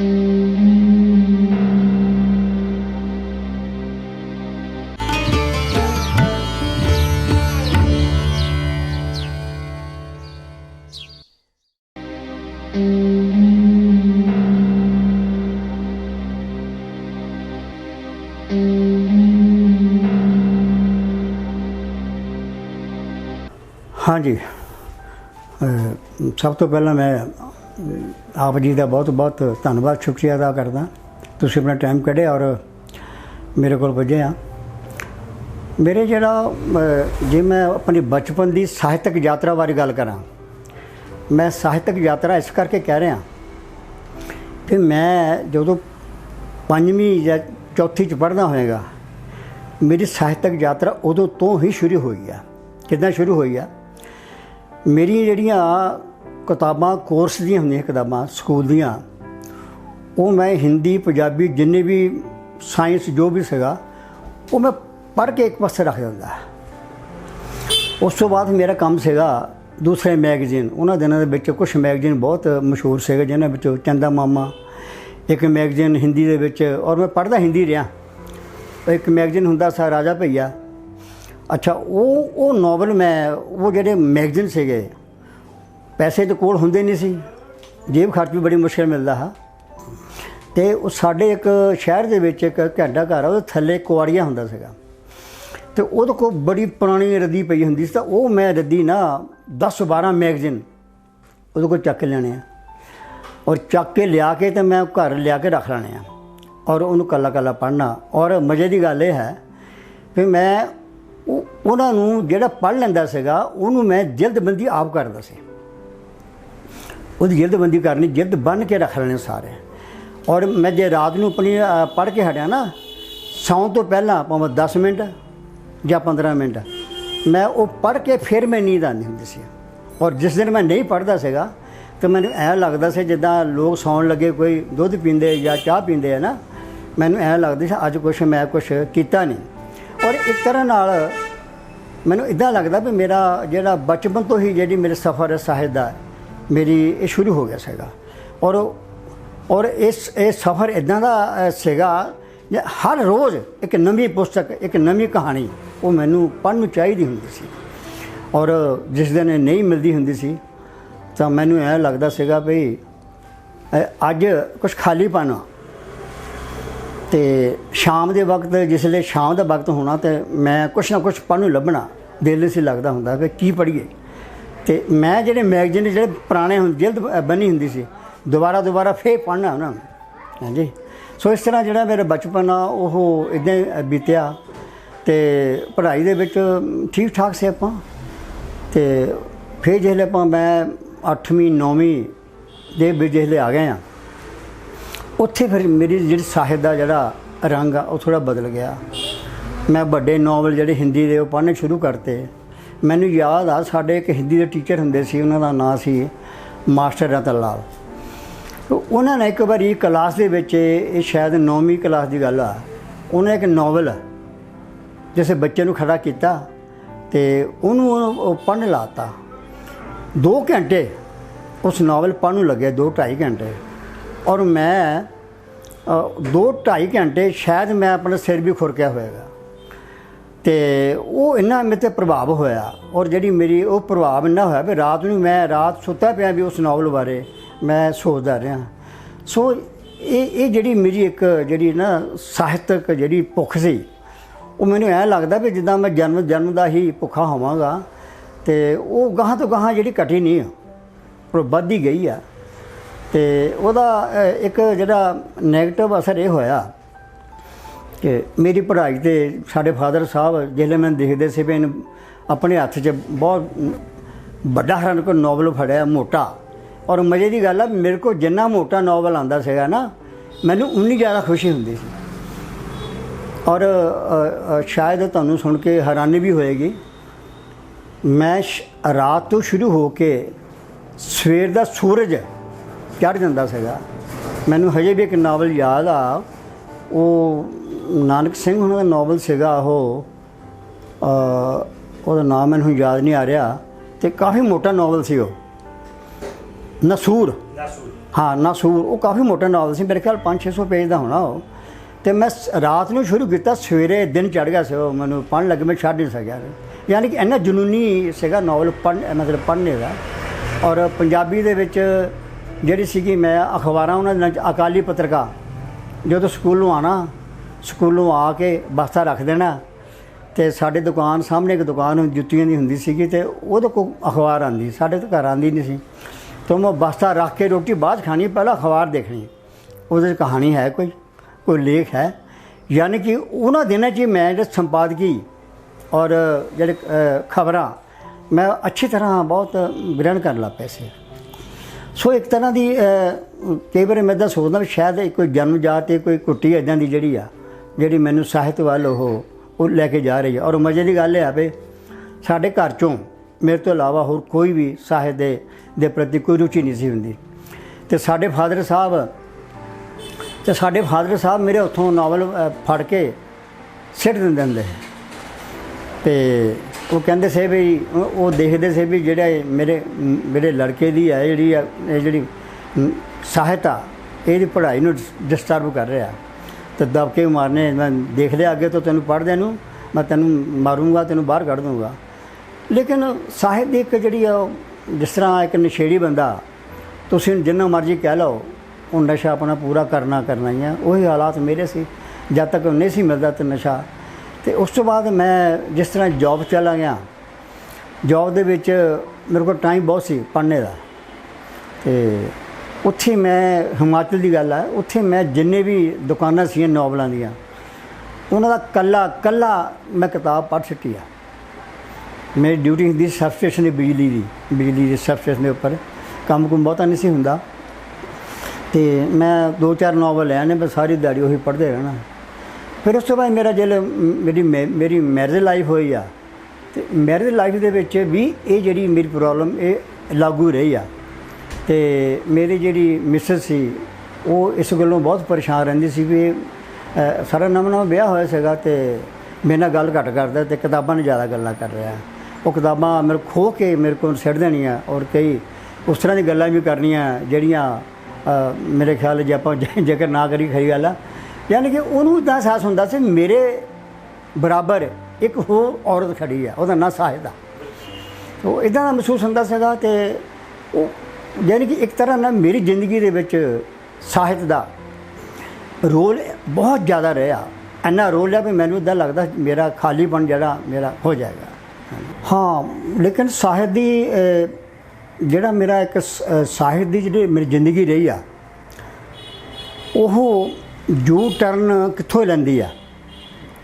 हाँ जी, सब तो पहला मैं आप जी का बहुत बहुत धन्यवाद शुक्रिया अदा करदा। तुसीं अपना टाइम कढ़िया और मेरे को पुजे आ। मेरे जरा जे मैं अपनी बचपन की साहित्यक यात्रा बारे गल करा, मैं साहित्यक यात्रा इस करके कह रहा कि मैं जो पंजवीं या चौथी च पढ़ना होएगा, मेरी साहित्यक यात्रा उदों तो ही शुरू हुई है। किदां शुरू हुई है? मेरी जड़ियाँ किताबां कोर्स दी होंदियां किताबां स्कूल दियाँ, वो मैं हिंदी पंजाबी जिन्ने भी साइंस जो भी सगा वो मैं पढ़ के एक पासे रख दिंदा। उस तो बाद मेरा काम सेगा दूसरे मैगजीन। उन्होंने दिनों के विच कुछ मैगजीन बहुत मशहूर से जिन्होंने विचों चंदा मामा एक मैगजीन हिंदी दे विच, और मैं पढ़दा हिंदी रहा। एक मैगजीन हुंदा सा राजा भैया। अच्छा, वो नॉवल मैं वो जेडे मैगजीन से पैसे तो कोल हुंदे नहीं सी, जेब खर्च भी बड़ी मुश्किल मिलता हा। तो साढ़े एक शहर दे विच एक घंटा घर आ, थल्ले कुआड़िया हुंदा सीगा, तो वो को बड़ी पुरानी रद्दी पई हुंदी सी। तो मैं रद्दी ना 10-12 मैगजीन वो को चक के लैने और चक के लिया के तो मैं घर लिया के रख लेने और उन्होंने कला कला पढ़ना। और मज़े की गल यह है कि मैं उन्होंने जोड़ा पढ़ लेंदा सीगा उन्होंने मैं जिल्दबंदी आप करदा सी। उसकी जिल्दबंदी करनी, जिल्द बन के रख लेने सारे। और मैं जे रात को अपनी पढ़ के हटिया ना, सौन तो पहला भावें 10 मिनट या 15 मिनट मैं वो पढ़ के फिर मैं नींद आनी हुंदी सी। और जिस दिन मैं नहीं पढ़ता सीगा तो मैंने ऐ लगता से जिद्दां लोग सौन लगे कोई दुध पींदे या चाह पींदे है ना, मैनू ऐ लगदा सी अज कुछ मैं कुछ कीता नहीं। और एक तरह नाल मैनू इदां लगदा भी मेरा जिहड़ा बचपन तो ही जिहड़ी मेरे सफ़र है साहित्य दा मेरी ये शुरू हो गया सीगा। और इस सफ़र इदां दा सीगा हर रोज़ एक नवी पुस्तक एक नवी कहानी वो मैनू पढ़न चाहिदी हुंदी सी। और जिस दिन नहीं मिलती हुंदी सी तो मैनू ऐ लगदा सीगा भी अज कुछ खालीपन। तो शाम के वक्त जिसले शाम का वक्त होना तो मैं कुछ ना कुछ पढ़न लभना, दिल से लगता होंदा कि की पढ़िए। तो मैं जेडे मैगजीन जो पुराने जिल्द बनी हुंदी सी दोबारा फिर पढ़ना उन्होंने। हाँ जी, सो इस तरह जो मेरा बचपन आ वो इदां बीतिया। तो पढ़ाई दे विच ठीक ठाक से आपां। तो फिर जिसले मैं 8वीं 9वीं दे विच जिसले आ गए हैं, उत्थे फिर मेरी जी साहित्य का जोड़ा रंग आ थोड़ा बदल गया। मैं बड़े नॉवल जोड़े हिंदी के पढ़ने शुरू करते। मैनू याद आ साढ़े एक हिंदी के टीचर होंदे सी, उन्हों नाम सी मास्टर रतन लाल। तो उन्होंने एक बारी क्लास के विच, ये शायद 9वीं क्लास की गल आ, उन्हें एक नॉवल जिस बच्चे को खड़ा किया तो उन्होंने पढ़ने लाता। 2 घंटे उस नॉवल पढ़न लगे, 2-2.5 घंटे। और मैं 2-2.5 घंटे शायद मैं अपना सिर भी खुरकिया होएगा। तो वो इन्ना मेरे ते प्रभाव होया। और जी मेरी वो प्रभाव इन्ना होया भी रात सुता पिया भी उस नॉवल बारे मैं सोचता रहा। सो ये जी मेरी एक जी ना साहित्यक जी भुख सी, वो मैनू ऐ लगता भी जिदा मैं जन्म का ही भुखा होवांगा। तो वो गाह तो गाह जी घटी नहीं पर बढ़ती गई है। तो वह एक जोड़ा नैगेटिव असर ये होया कि मेरी पढ़ाई तो साढ़े फादर साहब जिसले मैं देखते से भी अपने हत्थ च बहुत बड़ा हरन को नॉवल फड़िया मोटा। और मज़े की गल है मेरे को जिन्ना मोटा नॉवल आता सीगा ना मैनू उन्नी ज़्यादा खुशी हुंदी सी। और शायद तुहानू सुन के हैरानी भी होएगी, मैं रात तो शुरू हो के सवेर का सूरज चढ़ जाता सीगा। मैनू हजे भी एक नावल याद आ, वो नानक सिंह उन्होंने नावल सीगा, वो नाम मैनू याद नहीं आ रहा। तो काफ़ी मोटा नावल सी वो, नसूर हाँ नासूर, वो काफ़ी मोटा नावल सी, मेरे ख्याल 500-600 पेज का होना वो। तो मैं रात में शुरू किया, सवेरे दिन चढ़ गया से वो, मैंने पढ़न लगे, मैं छड़ नहीं सकिया। यानी कि इन्ना जुनूनी सीगा नावल मतलब पढ़ने का। और पंजाबी दे विच जिहड़ी सीगी मैं अखबारां उन्हां दे अकाली पत्रिका, जो स्कूलों आना, स्कूलों आके बस्ता रख देना, तो साढ़े दुकान सामने एक दुकान जुत्तियां दी हुंदी सीगी, ते ओहदे कोल अखबार आंदी, साढ़े तो घर आंदी नहीं सी। तो मैं बस्ता रख के रोटी बाद खानी, पहला अखबार देखनी, उहदे कहानी है कोई लेख है। यानी कि उन्होंने दिनों च मैं जो संपादकी और जो खबर मैं अच्छी तरह बहुत ग्रहण कर ला पैसे। सो एक तरह की कई बार मैं सोचता भी शायद कोई जन्मजात कोई कुट्टी इदां की जिहड़ी आ जिहड़ी मैनूं ਸਾਹਿਤ ਵੱਲ ਉਹ ਲੈ ਕੇ ਜਾ ਰਹੀ है। और मजे की गल है भी साढ़े घर चों मेरे तो इलावा होर कोई भी ਸਾਹਿਤ ਦੇ प्रति कोई रुचि नहीं सी हुंदी। तो साढ़े फादर साहब मेरे उत्थों नावल फड़ के सिट दिंदे ਹੁੰਦੇ ਤੇ ਉਹ ਕਹਿੰਦੇ ਸੀ ਵੀ ਉਹ ਦੇਖਦੇ ਸੀ ਵੀ ਜਿਹੜਾ ਮੇਰੇ ਲੜਕੇ ਦੀ ਹੈ ਜਿਹੜੀ ਸਹਾਇਤਾ ਇਹਦੀ ਪੜ੍ਹਾਈ ਨੂੰ ਡਿਸਟਰਬ ਕਰ ਰਿਹਾ, तो दबके मारने, मैं देख लिया अगे तो तेनों पढ़ देनू, मैं तेनों मारूंगा, तेनों बाहर कढ़ दूँगा। लेकिन ਸਾਹਿਤ एक जी जिस तरह एक नशेड़ी बंदा, तुसीं जिन्ना मर्जी कह लो, वो नशा अपना पूरा करना ही है। वही हालात मेरे से जब तक नहीं सी मिलता तो नशा। तो उस तो बाद मैं जिस तरह जॉब चला गया, जॉब दे विच मेरे को टाइम बहुत सी पढ़ने का। तो उत्थे मैं हिमाचल की गल है, उत्थे मैं जिन्ने भी दुकानां सी नॉवलों दियां उन्हां दा कल्ला मैं किताब पढ़ चुकी है। मेरी ड्यूटी होंदी सब स्टेशन की बिजली की सब स्टेशन के उपर काम कुम बहुता नहीं सी हुंदा। तो मैं 2-4 नॉवल ले आने, मैं सारी दिहाड़ी उही पढ़ते रहना। फिर उस तो बाद मेरा जिहले मेरी मैरिज लाइफ हुई आ, तो मैरिज लाइफ दे विच भी ये जिहड़ी मेरी प्रॉब्लम ये लागू रही आ। तो मेरी जी मिसेस सी वो इस गलों बहुत परेशान रहिंदी सी भी सारा नवां ब्याह होया सीगा, तो मेरे नाल गल घट करदा, तो किताबां ने ज़्यादा गल्लां कर रहा। वो किताबां मेरे खो के मेरे को सिट देनियां, और कई उस तरह की गल्लां भी करनियां जिहड़ियां मेरे ख्याल जे आपां जिक्र ना करी खरी गल आ। यानी कि उन्होंने इतना एहसास हुंदा सी मेरे बराबर एक होर औरत खड़ी है, उसदा नाम ਸਾਹਿਤ आ। तो इदां दा महसूस हुंदा सीगा। तो यानी कि एक तरह ना मेरी जिंदगी दे विच ਸਾਹਿਤ दा रोल बहुत ज़्यादा रहा। इन्ना रोल है भी मैनूं इदां लगदा मेरा खालीपन जिहड़ा मेरा हो जाएगा। हाँ, लेकिन ਸਾਹਿਤ दी जिहड़ा मेरा एक ਸਾਹਿਤ दी जिहड़ी मेरी जिंदगी रही आ, ओह यू टर्न कित्थों लैंदी आ,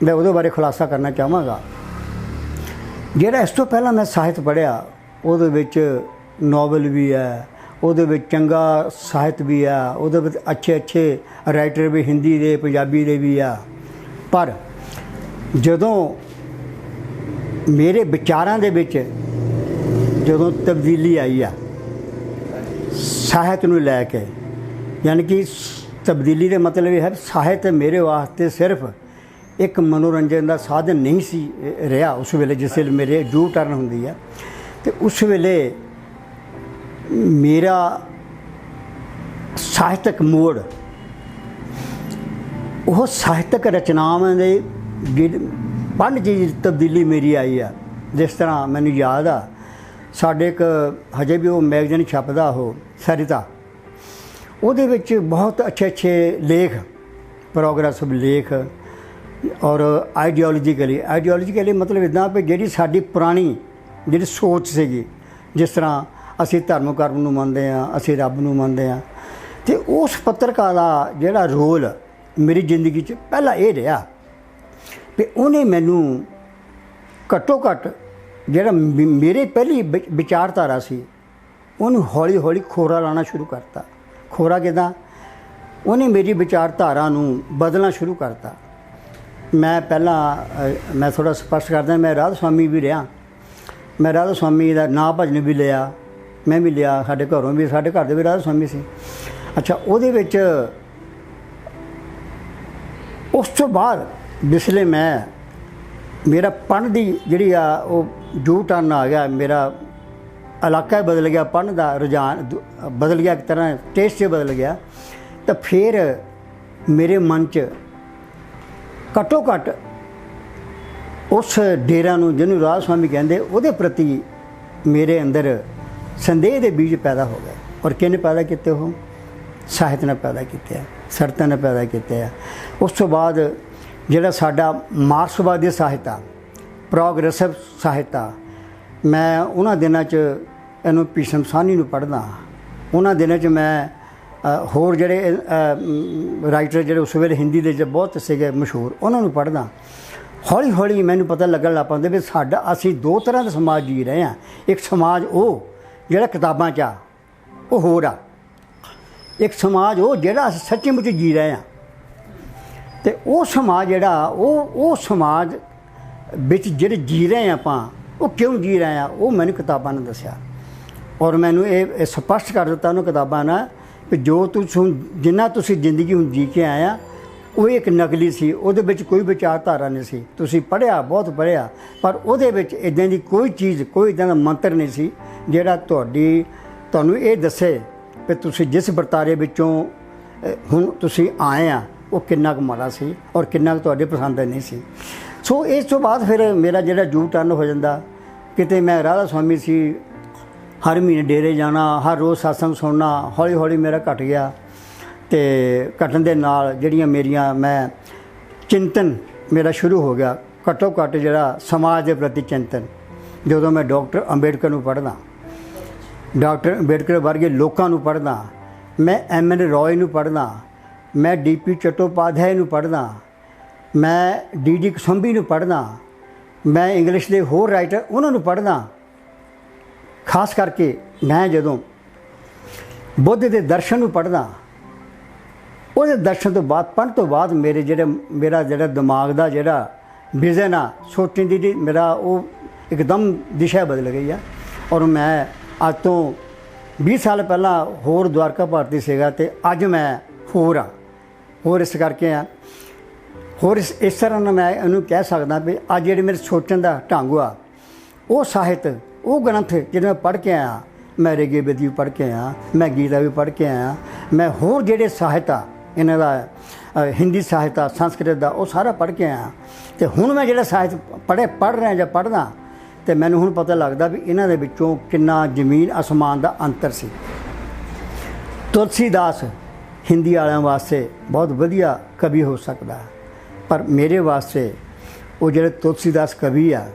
मैं उहदे बारे खुलासा करना चाहांगा। जिहड़ा इस तो पहला मैं ਸਾਹਿਤ पढ़िया उहदे विच नॉवल भी है, उहदे विच चंगा ਸਾਹਿਤ भी है, उहदे विच अच्छे राइटर भी हिंदी दे पंजाबी दे भी आ। पर जदों मेरे विचारां दे विच जदों तब्दीली आई आ ਸਾਹਿਤ नूं लै के, यानी कि तब्दीली का मतलब यह है ਸਾਹਿਤ मेरे वास्ते सिर्फ एक मनोरंजन का साधन नहीं सी रहा उस वेले जिस वेले मेरे यू टर्न हुंदी है। तो उस वेले मेरा ਸਾਹਿਤਕ मोड़ वो ਸਾਹਿਤਕ रचनावां दे पढ़न च तब्दीली मेरी आई आ। जिस तरह मैनूं याद आ साडे एक हजे भी वो मैगजीन छपदा हो सरिता, ਉਹਦੇ ਵਿੱਚ बहुत अच्छे लेख, प्रोग्रेसिव लेख और आइडियोलॉजिकली मतलब इदां भी ਜਿਹੜੀ ਸਾਡੀ ਪੁਰਾਣੀ ਜਿਹੜੀ सोच ਸੀਗੀ, जिस तरह ਅਸੀਂ धर्म कर्म ਨੂੰ ਮੰਨਦੇ ਹਾਂ, ਅਸੀਂ ਰੱਬ ਨੂੰ ਮੰਨਦੇ ਹਾਂ। ਤੇ ਉਸ ਪੱਤਰਕਾਰ ਦਾ ਜਿਹੜਾ ਰੋਲ ਮੇਰੀ ਜ਼ਿੰਦਗੀ 'ਚ ਪਹਿਲਾਂ ਇਹ ਰਿਹਾ ਵੀ ਉਹਨੇ ਮੈਨੂੰ ਘੱਟੋ ਘੱਟ ਜਿਹੜਾ ਮੇਰੇ ਪਹਿਲੀ ਵਿਚਾਰਧਾਰਾ ਸੀ ਉਹਨੂੰ ਹੌਲੀ ਹੌਲੀ ਖੋਰਾ ਲਾਉਣਾ ਸ਼ੁਰੂ ਕਰਤਾ। ਖੋਰਾ ਕਿੱਦਾਂ? ਉਹਨੇ ਮੇਰੀ ਵਿਚਾਰਧਾਰਾ ਨੂੰ ਬਦਲਣਾ ਸ਼ੁਰੂ ਕਰਤਾ। ਮੈਂ ਪਹਿਲਾਂ ਮੈਂ ਥੋੜ੍ਹਾ ਸਪਸ਼ਟ ਕਰਦਾ, ਮੈਂ ਰਾਧਾ ਸੁਆਮੀ ਵੀ ਰਿਹਾ। ਮੈਂ ਰਾਧਾ ਸੁਆਮੀ ਦਾ ਨਾਂ ਭਜਨ ਵੀ ਲਿਆ, मैं भी लिया, साढ़े घरों भी, साढ़े घर भी राधा स्वामी से। अच्छा, ਉਹਦੇ ਵਿੱਚ उस तो बाद जिसले मैं मेरा पढ़न की जी यू टर्न आ गया, मेरा इलाका बदल गया, पढ़ने का रुझान बदल गया, एक तरह टेस्ट बदल गया, तो फिर मेरे मन च घट्टो घट्ट उस डेरा नूं जिन्होंने राधा स्वामी कहते उहदे प्रति मेरे अंदर संदेह के बीज पैदा हो गए। और किन्ने पैदा किए? हो ਸਾਹਿਤ ने पैदा किए, सरता ने पैदा किए। उस तो बाद ਜਿਹੜਾ ਸਾਡਾ ਮਾਰਕਸਵਾਦੀ ਸਾਹਿਤ ਆ, ਪ੍ਰੋਗਰੈਸਿਵ ਸਾਹਿਤ ਆ, ਮੈਂ ਉਹਨਾਂ ਦਿਨਾਂ 'ਚ ਇਹਨੂੰ ਭੀਸ਼ਮ ਸਾਹਨੀ ਨੂੰ ਪੜ੍ਹਦਾ। ਉਹਨਾਂ ਦਿਨਾਂ 'ਚ ਮੈਂ ਹੋਰ ਜਿਹੜੇ ਰਾਈਟਰ ਜਿਹੜੇ ਉਸ ਵੇਲੇ ਹਿੰਦੀ ਦੇ ਬਹੁਤ ਸੀਗੇ ਮਸ਼ਹੂਰ, ਉਹਨਾਂ ਨੂੰ ਪੜ੍ਹਦਾ। ਹੌਲੀ ਹੌਲੀ ਮੈਨੂੰ ਪਤਾ ਲੱਗਣ ਲੱਗ ਪੈਂਦਾ ਵੀ ਸਾਡਾ ਅਸੀਂ ਦੋ ਤਰ੍ਹਾਂ ਦਾ ਸਮਾਜ ਜੀ ਰਹੇ ਹਾਂ। ਇੱਕ ਸਮਾਜ ਉਹ ਜਿਹੜਾ ਕਿਤਾਬਾਂ 'ਚ ਆ, ਉਹ ਹੋਰ ਆ। ਇੱਕ ਸਮਾਜ ਉਹ ਜਿਹੜਾ ਅਸੀਂ ਸੱਚੀ ਮੁੱਚ ਜੀ ਰਹੇ ਹਾਂ। ਅਤੇ ਉਹ ਸਮਾਜ ਜਿਹੜਾ ਉਹ ਸਮਾਜ ਵਿੱਚ ਜਿਹੜੇ ਜੀ ਰਹੇ ਆਪਾਂ, ਉਹ ਕਿਉਂ ਜੀ ਰਹੇ ਹਾਂ, ਉਹ ਮੈਨੂੰ ਕਿਤਾਬਾਂ ਨੇ ਦੱਸਿਆ। ਔਰ ਮੈਨੂੰ ਇਹ ਸਪਸ਼ਟ ਕਰ ਦਿੱਤਾ ਉਹਨਾਂ ਕਿਤਾਬਾਂ ਨਾਲ ਕਿ ਜੋ ਜਿੰਨਾ ਤੁਸੀਂ ਜ਼ਿੰਦਗੀ ਹੁਣ ਜੀ ਕੇ ਆਏ ਆ, ਉਹ ਇੱਕ ਨਕਲੀ ਸੀ। ਉਹਦੇ ਵਿੱਚ ਕੋਈ ਵਿਚਾਰਧਾਰਾ ਨਹੀਂ ਸੀ। ਤੁਸੀਂ ਪੜ੍ਹਿਆ, ਬਹੁਤ ਪੜ੍ਹਿਆ, ਪਰ ਉਹਦੇ ਵਿੱਚ ਇੱਦਾਂ ਦੀ ਕੋਈ ਚੀਜ਼, ਕੋਈ ਇੱਦਾਂ ਦਾ ਮੰਤਰ ਨਹੀਂ ਸੀ ਜਿਹੜਾ ਤੁਹਾਨੂੰ ਇਹ ਦੱਸੇ ਕਿ ਤੁਸੀਂ ਜਿਸ ਵਰਤਾਰੇ ਵਿੱਚੋਂ ਹੁਣ ਤੁਸੀਂ ਆਏ ਆ, ਉਹ ਕਿੰਨਾ ਕੁ ਮਾੜਾ ਸੀ ਔਰ ਕਿੰਨਾ ਕੁ ਤੁਹਾਡੇ ਪਸੰਦ ਨਹੀਂ ਸੀ। ਸੋ ਇਸ ਤੋਂ ਬਾਅਦ ਫਿਰ ਮੇਰਾ ਜਿਹੜਾ ਯੂ ਟਰਨ ਹੋ ਜਾਂਦਾ। ਕਿਤੇ ਮੈਂ ਰਾਧਾ ਸਵਾਮੀ ਸੀ, ਹਰ ਮਹੀਨੇ ਡੇਰੇ ਜਾਣਾ, ਹਰ ਰੋਜ਼ ਸਤਸੰਗ ਸੁਣਨਾ। ਹੌਲੀ ਹੌਲੀ ਮੇਰਾ ਘਟ ਗਿਆ, ਅਤੇ ਘਟਣ ਦੇ ਨਾਲ ਜਿਹੜੀਆਂ ਮੇਰੀਆਂ ਮੈਂ ਚਿੰਤਨ ਮੇਰਾ ਸ਼ੁਰੂ ਹੋ ਗਿਆ। ਘੱਟੋ ਘੱਟ ਜਿਹੜਾ ਸਮਾਜ ਦੇ ਪ੍ਰਤੀ ਚਿੰਤਨ, ਜਦੋਂ ਮੈਂ ਡਾਕਟਰ ਅੰਬੇਡਕਰ ਨੂੰ ਪੜ੍ਹਦਾ, ਡਾਕਟਰ ਅੰਬੇਡਕਰ ਵਰਗੇ ਲੋਕਾਂ ਨੂੰ ਪੜ੍ਹਦਾ, ਮੈਂ MN ਰॉय ਨੂੰ ਪੜ੍ਹਦਾ, ਮੈਂ DP ਚਟੋਪਾਧਿਆਏ ਨੂੰ ਪੜ੍ਹਦਾ, ਮੈਂ DD ਕਸੰਬੀ ਨੂੰ ਪੜ੍ਹਦਾ, ਮੈਂ ਇੰਗਲਿਸ਼ ਦੇ ਹੋਰ ਰਾਈਟਰ ਉਹਨਾਂ ਨੂੰ ਪੜ੍ਹਦਾ। ਖਾਸ ਕਰਕੇ ਮੈਂ ਜਦੋਂ ਬੁੱਧ ਦੇ ਦਰਸ਼ਨ ਨੂੰ ਪੜ੍ਹਦਾ, ਉਹਦੇ ਦਰਸ਼ਨ ਤੋਂ ਬਾਅਦ, ਪੜ੍ਹਨ ਤੋਂ ਬਾਅਦ ਮੇਰਾ ਜਿਹੜਾ ਦਿਮਾਗ ਦਾ ਜਿਹੜਾ ਵਿਜ਼ਨ ਆ, ਸੋਚਣ ਦੀ ਮੇਰਾ ਉਹ ਇੱਕਦਮ ਦਿਸ਼ਾ ਬਦਲ ਗਈ ਆ। ਔਰ ਮੈਂ ਅੱਜ ਤੋਂ 20 ਸਾਲ ਪਹਿਲਾਂ ਹੋਰ ਦੁਆਰਕਾ ਭਾਰਤੀ ਸੀਗਾ, ਅਤੇ ਅੱਜ ਮੈਂ ਹੋਰ ਆ। ਹੋਰ ਇਸ ਕਰਕੇ ਆ, ਹੋਰ ਇਸ ਤਰ੍ਹਾਂ ਨਾਲ ਮੈਂ ਇਹਨੂੰ ਕਹਿ ਸਕਦਾ ਵੀ ਅੱਜ ਜਿਹੜੇ ਮੇਰੇ ਸੋਚਣ ਦਾ ਢੰਗ ਆ, ਉਹ ਸਾਹਿਤ, ਉਹ ਗ੍ਰੰਥ ਜਿਹੜੇ ਮੈਂ ਪੜ੍ਹ ਕੇ ਆਇਆ, ਮੈਂ ਰਿਗੇ ਬੇਦ ਵੀ ਪੜ੍ਹ ਕੇ ਆਇਆ, ਮੈਂ ਗੀਤਾ ਵੀ ਪੜ੍ਹ ਕੇ ਆਇਆ, ਮੈਂ ਹੋਰ ਜਿਹੜੇ ਸਾਹਿਤ ਆ ਇਹਨਾਂ ਦਾ, ਹਿੰਦੀ ਸਾਹਿਤ ਆ, ਸੰਸਕ੍ਰਿਤ ਦਾ, ਉਹ ਸਾਰਾ ਪੜ੍ਹ ਕੇ ਆਇਆ। ਅਤੇ ਹੁਣ ਮੈਂ ਜਿਹੜਾ ਸਾਹਿਤ ਪੜ੍ਹ ਰਿਹਾ ਜਾਂ ਪੜ੍ਹਦਾ, ਅਤੇ ਮੈਨੂੰ ਹੁਣ ਪਤਾ ਲੱਗਦਾ ਵੀ ਇਹਨਾਂ ਦੇ ਵਿੱਚੋਂ ਕਿੰਨਾ ਜ਼ਮੀਨ ਅਸਮਾਨ ਦਾ ਅੰਤਰ ਸੀ। ਤੁਲਸੀਦਾਸ ਹਿੰਦੀ ਵਾਲਿਆਂ ਵਾਸਤੇ ਬਹੁਤ ਵਧੀਆ ਕਵੀ ਹੋ ਸਕਦਾ, ਪਰ ਮੇਰੇ ਵਾਸਤੇ ਉਹ ਜਿਹੜੇ ਤੁਲਸੀਦਾਸ ਕਵੀ ਆ,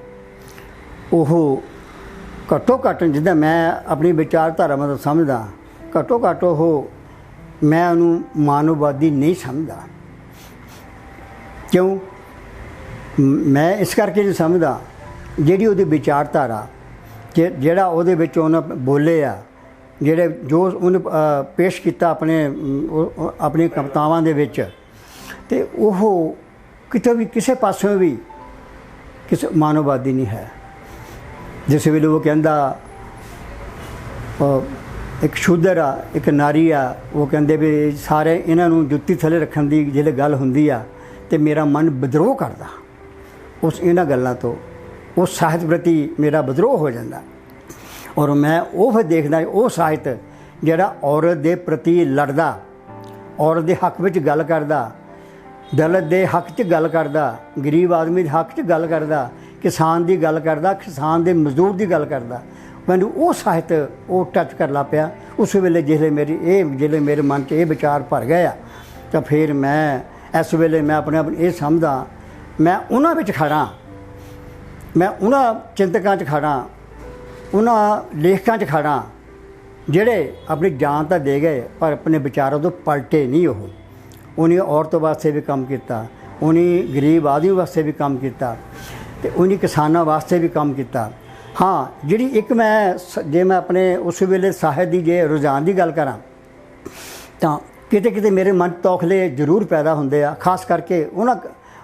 ਉਹ ਘੱਟੋ ਘੱਟ ਜਿੱਦਾਂ ਮੈਂ ਆਪਣੀ ਵਿਚਾਰਧਾਰਾ ਮਤਲਬ ਸਮਝਦਾ, ਘੱਟੋ ਘੱਟ ਉਹ ਮੈਂ ਉਹਨੂੰ ਮਾਨਵਵਾਦੀ ਨਹੀਂ ਸਮਝਦਾ। ਕਿਉਂ? ਮੈਂ ਇਸ ਕਰਕੇ ਨਹੀਂ ਸਮਝਦਾ, ਜਿਹੜੀ ਉਹਦੀ ਵਿਚਾਰਧਾਰਾ, ਜਿਹੜਾ ਉਹਦੇ ਵਿੱਚ ਉਹਨੇ ਬੋਲੇ ਆ, ਜੋ ਉਹਨੇ ਪੇਸ਼ ਕੀਤਾ ਆਪਣੀ ਕਵਿਤਾਵਾਂ ਦੇ ਵਿੱਚ, ਅਤੇ ਉਹ ਕਿਤੇ ਵੀ ਕਿਸੇ ਪਾਸਿਓਂ ਵੀ ਕਿਸੇ ਮਾਨਵਵਾਦੀ ਨਹੀਂ ਹੈ। ਜਿਸ ਵੇਲੇ ਉਹ ਕਹਿੰਦਾ ਇੱਕ ਸ਼ੂਦਰ ਆ, ਇੱਕ ਨਾਰੀ ਆ, ਉਹ ਕਹਿੰਦੇ ਵੀ ਸਾਰੇ ਇਹਨਾਂ ਨੂੰ ਜੁੱਤੀ ਥੱਲੇ ਰੱਖਣ ਦੀ ਜਿਹੜੀ ਗੱਲ ਹੁੰਦੀ ਆ, ਅਤੇ ਮੇਰਾ ਮਨ ਵਿਦਰੋਹ ਕਰਦਾ ਇਹਨਾਂ ਗੱਲਾਂ ਤੋਂ, ਉਸ ਸਾਹਿਤ ਪ੍ਰਤੀ ਮੇਰਾ ਵਿਦਰੋਹ ਹੋ ਜਾਂਦਾ। ਔਰ ਮੈਂ ਉਹ ਫਿਰ ਦੇਖਦਾ ਉਹ ਸਾਹਿਤ ਜਿਹੜਾ ਔਰਤ ਦੇ ਪ੍ਰਤੀ ਲੜਦਾ, ਔਰਤ ਦੇ ਹੱਕ ਵਿੱਚ ਗੱਲ ਕਰਦਾ, ਦਲਿਤ ਦੇ ਹੱਕ 'ਚ ਗੱਲ ਕਰਦਾ, ਗਰੀਬ ਆਦਮੀ ਦੇ ਹੱਕ 'ਚ ਗੱਲ ਕਰਦਾ, ਕਿਸਾਨ ਦੀ ਗੱਲ ਕਰਦਾ, ਕਿਸਾਨ ਦੇ ਮਜ਼ਦੂਰ ਦੀ ਗੱਲ ਕਰਦਾ। ਮੈਨੂੰ ਉਹ ਸਾਹਿਤ ਉਹ ਟੱਚ ਕਰ ਲਾ ਪਿਆ। ਉਸ ਵੇਲੇ ਜਿਹੜੇ ਮੇਰੇ ਮਨ 'ਚ ਇਹ ਵਿਚਾਰ ਭਰ ਗਏ ਆ, ਤਾਂ ਫਿਰ ਮੈਂ ਇਸ ਵੇਲੇ ਮੈਂ ਆਪਣੇ ਆਪ ਨੂੰ ਇਹ ਸਮਝਦਾ, ਮੈਂ ਉਹਨਾਂ ਵਿੱਚ ਖੜ੍ਹਾ, ਮੈਂ ਉਹਨਾਂ ਚਿੰਤਕਾਂ 'ਚ ਖੜ੍ਹਾ, ਉਹਨਾਂ ਲੇਖਕਾਂ 'ਚ ਖੜ੍ਹਾ ਜਿਹੜੇ ਆਪਣੀ ਜਾਨ ਤਾਂ ਦੇ ਗਏ, ਪਰ ਆਪਣੇ ਵਿਚਾਰਾਂ ਤੋਂ ਪਲਟੇ ਨਹੀਂ। ਉਹਨੇ ਔਰਤ ਵਾਸਤੇ ਵੀ ਕੰਮ ਕੀਤਾ, ਉਹਨੇ ਗਰੀਬ ਆਦਮੀ ਵਾਸਤੇ ਵੀ ਕੰਮ ਕੀਤਾ, ਅਤੇ ਉਹਨੇ ਕਿਸਾਨਾਂ ਵਾਸਤੇ ਵੀ ਕੰਮ ਕੀਤਾ। ਹਾਂ, ਜਿਹੜੀ ਇੱਕ ਜੇ ਮੈਂ ਆਪਣੇ ਉਸ ਵੇਲੇ ਸਾਹਿਤ ਦੀ ਜੇ ਰੁਝਾਨ ਦੀ ਗੱਲ ਕਰਾਂ, ਤਾਂ ਕਿਤੇ ਕਿਤੇ ਮੇਰੇ ਮਨ ਤੌਖਲੇ ਜ਼ਰੂਰ ਪੈਦਾ ਹੁੰਦੇ ਆ। ਖਾਸ ਕਰਕੇ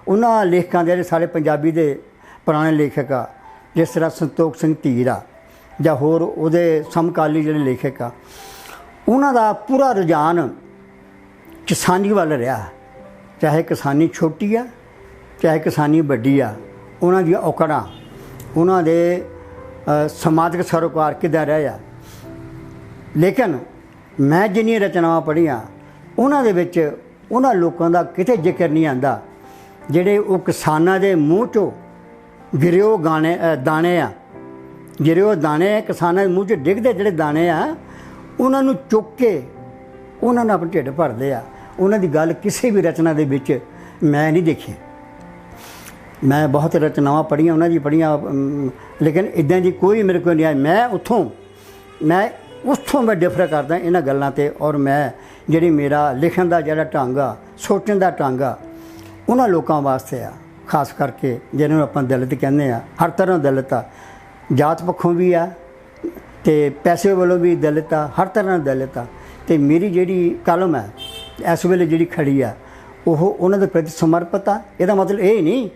ਉਹਨਾਂ ਲੇਖਕਾਂ ਦੇ ਜਿਹੜੇ ਸਾਡੇ ਪੰਜਾਬੀ ਦੇ ਪੁਰਾਣੇ ਲੇਖਕ ਆ, ਜਿਸ ਤਰ੍ਹਾਂ ਸੰਤੋਖ ਸਿੰਘ ਧੀਰ ਆ, ਜਾਂ ਹੋਰ ਉਹਦੇ ਸਮਕਾਲੀ ਜਿਹੜੇ ਲੇਖਕ ਆ, ਉਹਨਾਂ ਦਾ ਪੂਰਾ ਰੁਝਾਨ ਕਿਸਾਨੀ ਵੱਲ ਰਿਹਾ। ਚਾਹੇ ਕਿਸਾਨੀ ਛੋਟੀ ਆ, ਚਾਹੇ ਕਿਸਾਨੀ ਵੱਡੀ ਆ, ਉਹਨਾਂ ਦੀਆਂ ਔਕੜਾਂ, ਉਹਨਾਂ ਦੇ ਸਮਾਜਿਕ ਸਰੋਕਾਰ ਕਿੱਦਾਂ ਰਿਹਾ। ਲੇਕਿਨ ਮੈਂ ਜਿੰਨੀਆਂ ਰਚਨਾਵਾਂ ਪੜ੍ਹੀਆਂ ਉਹਨਾਂ ਦੇ ਵਿੱਚ ਉਹਨਾਂ ਲੋਕਾਂ ਦਾ ਕਿਤੇ ਜ਼ਿਕਰ ਨਹੀਂ ਆਉਂਦਾ ਜਿਹੜੇ ਉਹ ਕਿਸਾਨਾਂ ਦੇ ਮੂੰਹ 'ਚੋਂ ਗਿਰੇ ਉਹ ਦਾਣੇ ਆ, ਗਿਰੇ ਉਹ ਦਾਣੇ ਕਿਸਾਨਾਂ ਦੇ ਮੂੰਹ 'ਚ ਡਿੱਗਦੇ ਜਿਹੜੇ ਦਾਣੇ ਆ ਉਹਨਾਂ ਨੂੰ ਚੁੱਕ ਕੇ ਉਹਨਾਂ ਨਾਲ ਆਪਣਾ ਢਿੱਡ ਭਰਦੇ ਆ। ਉਹਨਾਂ ਦੀ ਗੱਲ ਕਿਸੇ ਵੀ ਰਚਨਾ ਦੇ ਵਿੱਚ ਮੈਂ ਨਹੀਂ ਦੇਖੀ। ਮੈਂ ਬਹੁਤ ਰਚਨਾਵਾਂ ਪੜ੍ਹੀਆਂ ਉਹਨਾਂ ਦੀ ਪੜ੍ਹੀਆਂ, ਲੇਕਿਨ ਇੱਦਾਂ ਦੀ ਕੋਈ ਮੇਰੇ ਕੋਲ ਨਹੀਂ ਆਈ। ਮੈਂ ਉੱਥੋਂ ਮੈਂ ਡਿਫਰ ਕਰਦਾ ਇਹਨਾਂ ਗੱਲਾਂ 'ਤੇ। ਔਰ ਮੈਂ ਜਿਹੜੀ ਮੇਰਾ ਲਿਖਣ ਦਾ ਜਿਹੜਾ ਢੰਗ ਆ, ਸੋਚਣ ਦਾ ਢੰਗ ਆ, ਉਹਨਾਂ ਲੋਕਾਂ ਵਾਸਤੇ ਆ, ਖਾਸ ਕਰਕੇ ਜਿਹਨਾਂ ਨੂੰ ਆਪਾਂ ਦਲਿਤ ਕਹਿੰਦੇ ਆ। ਹਰ ਤਰ੍ਹਾਂ ਦਲਿਤ ਆ, ਜਾਤ ਪੱਖੋਂ ਵੀ ਆ ਅਤੇ ਪੈਸੇ ਵੱਲੋਂ ਵੀ ਦਲਿਤ ਆ, ਹਰ ਤਰ੍ਹਾਂ ਦਲਿਤ ਆ। ਅਤੇ ਮੇਰੀ ਜਿਹੜੀ ਕਲਮ ਹੈ ਇਸ ਵੇਲੇ ਜਿਹੜੀ ਖੜੀ ਆ ਉਹ ਉਹਨਾਂ ਦੇ ਪ੍ਰਤੀ ਸਮਰਪਿਤ ਆ। ਇਹਦਾ ਮਤਲਬ ਇਹ ਨਹੀਂ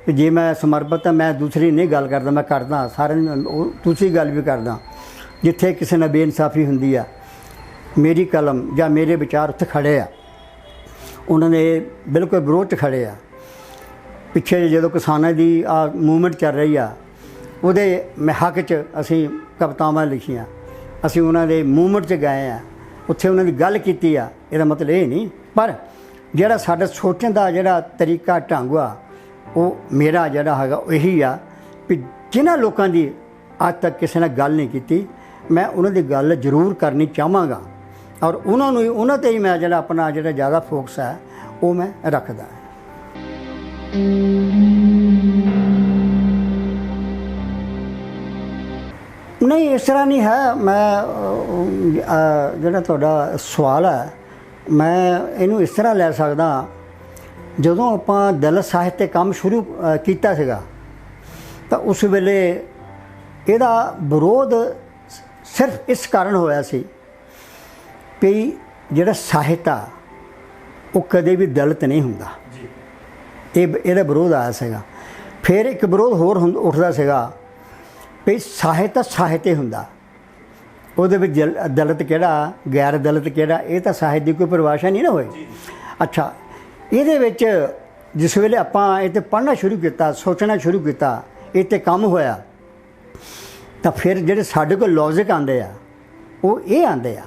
ਕਿ ਜੇ ਮੈਂ ਸਮਰਪਿਤ ਹਾਂ ਮੈਂ ਦੂਸਰੀ ਨਹੀਂ ਗੱਲ ਕਰਦਾ, ਮੈਂ ਕਰਦਾ ਸਾਰਿਆਂ ਉਹ ਦੂਸਰੀ ਗੱਲ ਵੀ ਕਰਦਾ। ਜਿੱਥੇ ਕਿਸੇ ਨਾਲ ਬੇਇਨਸਾਫੀ ਹੁੰਦੀ ਆ ਮੇਰੀ ਕਲਮ ਜਾਂ ਮੇਰੇ ਵਿਚਾਰ ਉੱਥੇ ਖੜ੍ਹੇ ਆ, ਉਹਨਾਂ ਦੇ ਬਿਲਕੁਲ ਵਿਰੋਧ 'ਚ ਖੜ੍ਹੇ ਆ। ਪਿੱਛੇ ਜਦੋਂ ਕਿਸਾਨਾਂ ਦੀ ਆ ਮੂਵਮੈਂਟ ਚੱਲ ਰਹੀ ਆ ਉਹਦੇ ਮੈਂ ਹੱਕ 'ਚ ਅਸੀਂ ਕਵਿਤਾਵਾਂ ਲਿਖੀਆਂ, ਅਸੀਂ ਉਹਨਾਂ ਦੇ ਮੂਵਮੈਂਟ 'ਚ ਗਏ ਆ, ਉੱਥੇ ਉਹਨਾਂ ਦੀ ਗੱਲ ਕੀਤੀ ਆ। ਇਹਦਾ ਮਤਲਬ ਇਹ ਨਹੀਂ, ਪਰ ਜਿਹੜਾ ਸਾਡਾ ਸੋਚਣ ਦਾ ਜਿਹੜਾ ਤਰੀਕਾ ਢੰਗ ਆ ਉਹ ਮੇਰਾ ਜਿਹੜਾ ਹੈਗਾ ਇਹੀ ਆ ਵੀ ਜਿਨ੍ਹਾਂ ਲੋਕਾਂ ਦੀ ਅੱਜ ਤੱਕ ਕਿਸੇ ਨਾਲ ਗੱਲ ਨਹੀਂ ਕੀਤੀ ਮੈਂ ਉਹਨਾਂ ਦੀ ਗੱਲ ਜ਼ਰੂਰ ਕਰਨੀ ਚਾਹਾਂਗਾ। ਔਰ ਉਹਨਾਂ 'ਤੇ ਹੀ ਮੈਂ ਜਿਹੜਾ ਆਪਣਾ ਜਿਹੜਾ ਜ਼ਿਆਦਾ ਫੋਕਸ ਹੈ ਉਹ ਮੈਂ ਰੱਖਦਾ। ਨਹੀਂ, ਇਸ ਤਰ੍ਹਾਂ ਨਹੀਂ ਹੈ। ਮੈਂ ਜਿਹੜਾ ਤੁਹਾਡਾ ਸਵਾਲ ਹੈ ਮੈਂ ਇਹਨੂੰ ਇਸ ਤਰ੍ਹਾਂ ਲੈ ਸਕਦਾ, ਜਦੋਂ ਆਪਾਂ ਦਲਿਤ ਸਾਹਿਤ 'ਤੇ ਕੰਮ ਸ਼ੁਰੂ ਕੀਤਾ ਸੀਗਾ ਤਾਂ ਉਸ ਵੇਲੇ ਇਹਦਾ ਵਿਰੋਧ ਸਿਰਫ ਇਸ ਕਾਰਨ ਹੋਇਆ ਸੀ ਵੀ ਜਿਹੜਾ ਸਾਹਿਤ ਆ ਉਹ ਕਦੇ ਵੀ ਦਲਿਤ ਨਹੀਂ ਹੁੰਦਾ। ਇਹਦਾ ਵਿਰੋਧ ਆਇਆ ਸੀਗਾ। ਫਿਰ ਇੱਕ ਵਿਰੋਧ ਹੋਰ ਉੱਠਦਾ ਸੀਗਾ ਵੀ ਸਾਹਿਤ ਸਾਹਿਤ ਹੀ ਹੁੰਦਾ, ਉਹਦੇ ਵਿੱਚ ਦਲਿਤ ਕਿਹੜਾ ਗੈਰ ਦਲਿਤ ਕਿਹੜਾ, ਇਹ ਤਾਂ ਸਾਹਿਤ ਦੀ ਕੋਈ ਪਰਿਭਾਸ਼ਾ ਨਹੀਂ ਨਾ ਹੋਈ। ਅੱਛਾ, ਇਹਦੇ ਵਿੱਚ ਜਿਸ ਵੇਲੇ ਆਪਾਂ ਇਹ 'ਤੇ ਪੜ੍ਹਨਾ ਸ਼ੁਰੂ ਕੀਤਾ, ਸੋਚਣਾ ਸ਼ੁਰੂ ਕੀਤਾ, ਇਹ 'ਤੇ ਕੰਮ ਹੋਇਆ ਤਾਂ ਫਿਰ ਜਿਹੜੇ ਸਾਡੇ ਕੋਲ ਲੌਜਿਕ ਆਉਂਦੇ ਆ ਉਹ ਇਹ ਆਉਂਦੇ ਆ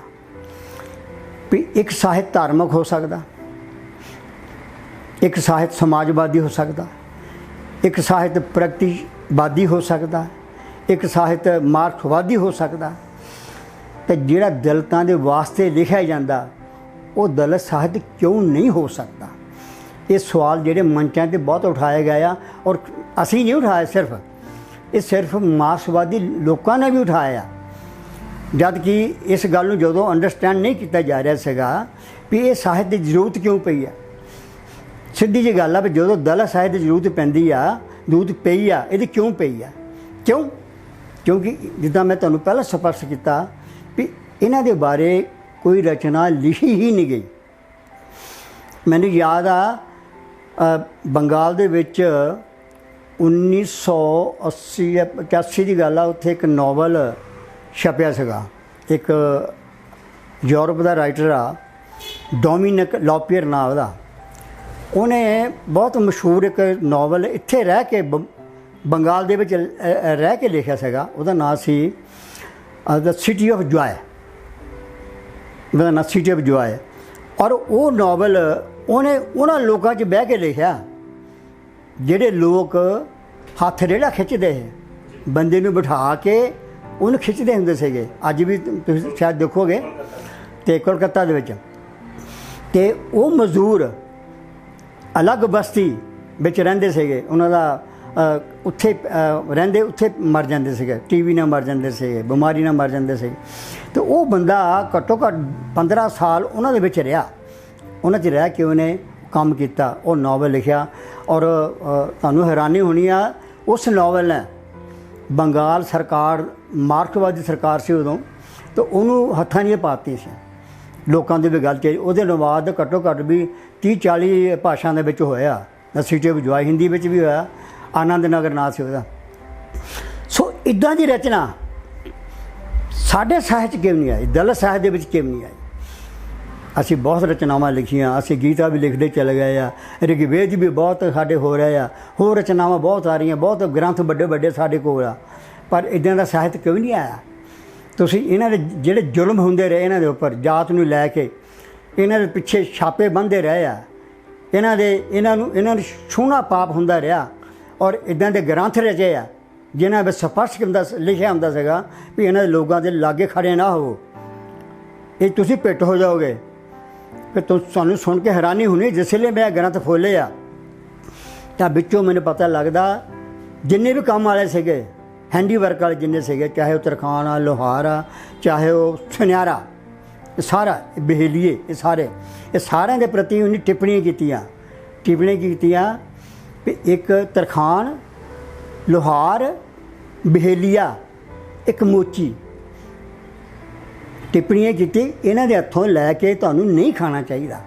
ਵੀ ਇੱਕ ਸਾਹਿਤ ਧਾਰਮਿਕ ਹੋ ਸਕਦਾ, ਇੱਕ ਸਾਹਿਤ ਸਮਾਜਵਾਦੀ ਹੋ ਸਕਦਾ, ਇੱਕ ਸਾਹਿਤ ਪ੍ਰਗਤੀਵਾਦੀ ਹੋ ਸਕਦਾ, ਇੱਕ ਸਾਹਿਤ ਮਾਰਕਸਵਾਦੀ ਹੋ ਸਕਦਾ। ਅਤੇ ਜਿਹੜਾ ਦਲਿਤਾਂ ਦੇ ਵਾਸਤੇ ਲਿਖਿਆ ਜਾਂਦਾ ਉਹ ਦਲਿਤ ਸਾਹਿਤ ਕਿਉਂ ਨਹੀਂ ਹੋ ਸਕਦਾ? ਇਹ ਸਵਾਲ ਜਿਹੜੇ ਮੰਚਾਂ 'ਤੇ ਬਹੁਤ ਉਠਾਏ ਗਏ ਆ ਔਰ ਅਸੀਂ ਨਹੀਂ ਉਠਾਇਆ, ਸਿਰਫ ਮਾਰਕਸਵਾਦੀ ਲੋਕਾਂ ਨੇ ਵੀ ਉਠਾਇਆ। ਜਦ ਕਿ ਇਸ ਗੱਲ ਨੂੰ ਜਦੋਂ ਅੰਡਰਸਟੈਂਡ ਨਹੀਂ ਕੀਤਾ ਜਾ ਰਿਹਾ ਸੀਗਾ ਵੀ ਇਹ ਸਾਹਿਤ ਦੀ ਜ਼ਰੂਰਤ ਕਿਉਂ ਪਈ ਆ। ਸਿੱਧੀ ਜਿਹੀ ਗੱਲ ਆ ਵੀ ਜਦੋਂ ਦਲਿਤ ਸਾਹਿਤ ਦੀ ਜ਼ਰੂਰਤ ਪੈਂਦੀ ਆ, ਜ਼ਰੂਰਤ ਪਈ ਆ, ਇਹਦੀ ਕਿਉਂ ਪਈ ਆ? ਕਿਉਂਕਿ ਜਿੱਦਾਂ ਮੈਂ ਤੁਹਾਨੂੰ ਪਹਿਲਾਂ ਸਪਸ਼ਟ ਕੀਤਾ ਵੀ ਇਹਨਾਂ ਦੇ ਬਾਰੇ ਕੋਈ ਰਚਨਾ ਲਿਖੀ ਹੀ ਨਹੀਂ ਗਈ। ਮੈਨੂੰ ਯਾਦ ਆ ਬੰਗਾਲ ਦੇ ਵਿੱਚ 1980-85 ਦੀ ਗੱਲ ਆ, ਉੱਥੇ ਇੱਕ ਨਾਵਲ ਛਪਿਆ ਸੀਗਾ। ਇੱਕ ਯੂਰਪ ਦਾ ਰਾਈਟਰ ਆ ਡੋਮਿਨਿਕ ਲੌਪੀਅਰ ਨਾਮ ਦਾ, ਉਹਨੇ ਬਹੁਤ ਮਸ਼ਹੂਰ ਇੱਕ ਨਾਵਲ ਇੱਥੇ ਰਹਿ ਕੇ ਬੰਗਾਲ ਦੇ ਵਿੱਚ ਰਹਿ ਕੇ ਲਿਖਿਆ ਸੀਗਾ। ਉਹਦਾ ਨਾਂ ਸੀ ਦ ਸਿਟੀ ਆਫ ਜੋਏ, ਉਹਦਾ ਨਾਂ ਸਿਟੀ ਆਫ ਜੋਏ। ਔਰ ਉਹ ਨਾਵਲ ਉਹਨੇ ਉਹਨਾਂ ਲੋਕਾਂ 'ਚ ਬਹਿ ਕੇ ਲਿਖਿਆ ਜਿਹੜੇ ਲੋਕ ਹੱਥ ਰੇੜਾ ਖਿੱਚਦੇ ਹੈ, ਬੰਦੇ ਨੂੰ ਬਿਠਾ ਕੇ ਉਹਨੂੰ ਖਿੱਚਦੇ ਹੁੰਦੇ ਸੀਗੇ। ਅੱਜ ਵੀ ਤੁਸੀਂ ਸ਼ਾਇਦ ਦੇਖੋਗੇ ਅਤੇ ਕੋਲਕਾਤਾ ਦੇ ਵਿੱਚ। ਅਤੇ ਉਹ ਮਜ਼ਦੂਰ ਅਲੱਗ ਬਸਤੀ ਵਿੱਚ ਰਹਿੰਦੇ ਸੀਗੇ, ਉਹਨਾਂ ਦਾ ਉੱਥੇ ਰਹਿੰਦੇ ਉੱਥੇ ਮਰ ਜਾਂਦੇ ਸੀਗੇ, TB ਨਾਲ ਮਰ ਜਾਂਦੇ ਸੀਗੇ, ਬਿਮਾਰੀ ਨਾਲ ਮਰ ਜਾਂਦੇ ਸੀ। ਅਤੇ ਉਹ ਬੰਦਾ ਘੱਟੋ ਘੱਟ 15 ਸਾਲ ਉਹਨਾਂ ਦੇ ਵਿੱਚ ਰਿਹਾ, ਉਹਨਾਂ 'ਚ ਰਹਿ ਕੇ ਉਹਨੇ ਕੰਮ ਕੀਤਾ, ਉਹ ਨਾਵਲ ਲਿਖਿਆ। ਔਰ ਤੁਹਾਨੂੰ ਹੈਰਾਨੀ ਹੋਣੀ ਆ, ਉਸ ਨਾਵਲ ਨੇ ਬੰਗਾਲ ਸਰਕਾਰ ਮਾਰਕਸਵਾਦੀ ਸਰਕਾਰ ਸੀ ਉਦੋਂ, ਤਾਂ ਉਹਨੂੰ ਹੱਥਾਂ ਨਹੀਂ ਪਾਤੀ ਸੀ ਲੋਕਾਂ ਦੀ ਵੀ ਗੱਲ 'ਚ। ਉਹਦੇ ਅਨੁਵਾਦ ਘੱਟੋ ਘੱਟ ਵੀ 30-40 ਭਾਸ਼ਾ ਦੇ ਵਿੱਚ ਹੋਇਆ। ਸਿਟੀ ਆਫ ਜੋਏ ਹਿੰਦੀ ਵਿੱਚ ਵੀ ਹੋਇਆ, ਆਨੰਦ ਨਗਰ ਨਾਂ ਸੀ ਉਹਦਾ। ਸੋ ਇੱਦਾਂ ਦੀ ਰਚਨਾ ਸਾਡੇ ਸਾਹਿਤ 'ਚ ਕਿਉਂ ਨਹੀਂ ਆਈ, ਦਲਿਤ ਸਾਹਿਤ ਦੇ ਵਿੱਚ ਕਿਉਂ ਨਹੀਂ ਆਈ? ਅਸੀਂ ਬਹੁਤ ਰਚਨਾਵਾਂ ਲਿਖੀਆਂ, ਅਸੀਂ ਗੀਤਾ ਵੀ ਲਿਖਦੇ ਚਲੇ ਗਏ ਆ, ਰਿਗਵੇਦ ਵੀ ਬਹੁਤ ਸਾਡੇ ਹੋ ਰਹੇ ਆ, ਹੋਰ ਰਚਨਾਵਾਂ ਬਹੁਤ ਆ ਰਹੀਆਂ, ਬਹੁਤ ਗ੍ਰੰਥ ਵੱਡੇ ਵੱਡੇ ਸਾਡੇ ਕੋਲ ਆ, पर इदां दा साहित क्यों नहीं आया। ਤੁਸੀਂ ਇਹਨਾਂ ਦੇ ਜਿਹੜੇ ਜ਼ੁਲਮ ਹੁੰਦੇ ਰਹੇ ਇਹਨਾਂ ਦੇ ਉੱਪਰ ਜਾਤ ਨੂੰ ਲੈ ਕੇ, ਇਹਨਾਂ ਦੇ ਪਿੱਛੇ ਛਾਪੇ ਬੰਨ੍ਹਦੇ ਰਹੇ ਆ, ਇਹਨਾਂ ਨੂੰ ਛੂਹਣਾ ਪਾਪ ਹੁੰਦਾ ਰਿਹਾ। ਔਰ ਇੱਦਾਂ ਦੇ ਗ੍ਰੰਥ ਰਚੇ ਆ ਜਿਨ੍ਹਾਂ ਵਿੱਚ ਸਪਸ਼ਟ ਹੁੰਦਾ ਲਿਖਿਆ ਹੁੰਦਾ ਸੀਗਾ ਵੀ ਇਹਨਾਂ ਦੇ ਲੋਕਾਂ ਦੇ ਲਾਗੇ ਖੜੇ ਨਾ ਹੋਵੋ, ਇਹ ਤੁਸੀਂ ਪਿੱਟ ਹੋ ਜਾਓਗੇ। ਫਿਰ ਤੁਹਾਨੂੰ ਸੁਣ ਕੇ ਹੈਰਾਨੀ ਹੋਣੀ, ਜਿਸ ਵੇਲੇ ਮੈਂ ਗ੍ਰੰਥ ਖੋਲ੍ਹੇ ਆ ਤਾਂ ਵਿੱਚੋਂ ਮੈਨੂੰ ਪਤਾ ਲੱਗਦਾ ਜਿੰਨੇ ਵੀ ਕੰਮ ਵਾਲੇ ਸੀਗੇ, हैंडी वर्क वाले जिन्ने से, चाहे वो तरखान आ, लोहार आ, चाहे वो सुनियारा, सारा बहेलिए, ये सारे के प्रति उन्हें टिप्पणियाँ कीतियाँ भी एक तरखान, लोहार, बहेलिया, एक मोची, टिप्पणियाँ की इन्हों के हथों लैके तुहानूं नहीं खाना चाहिए।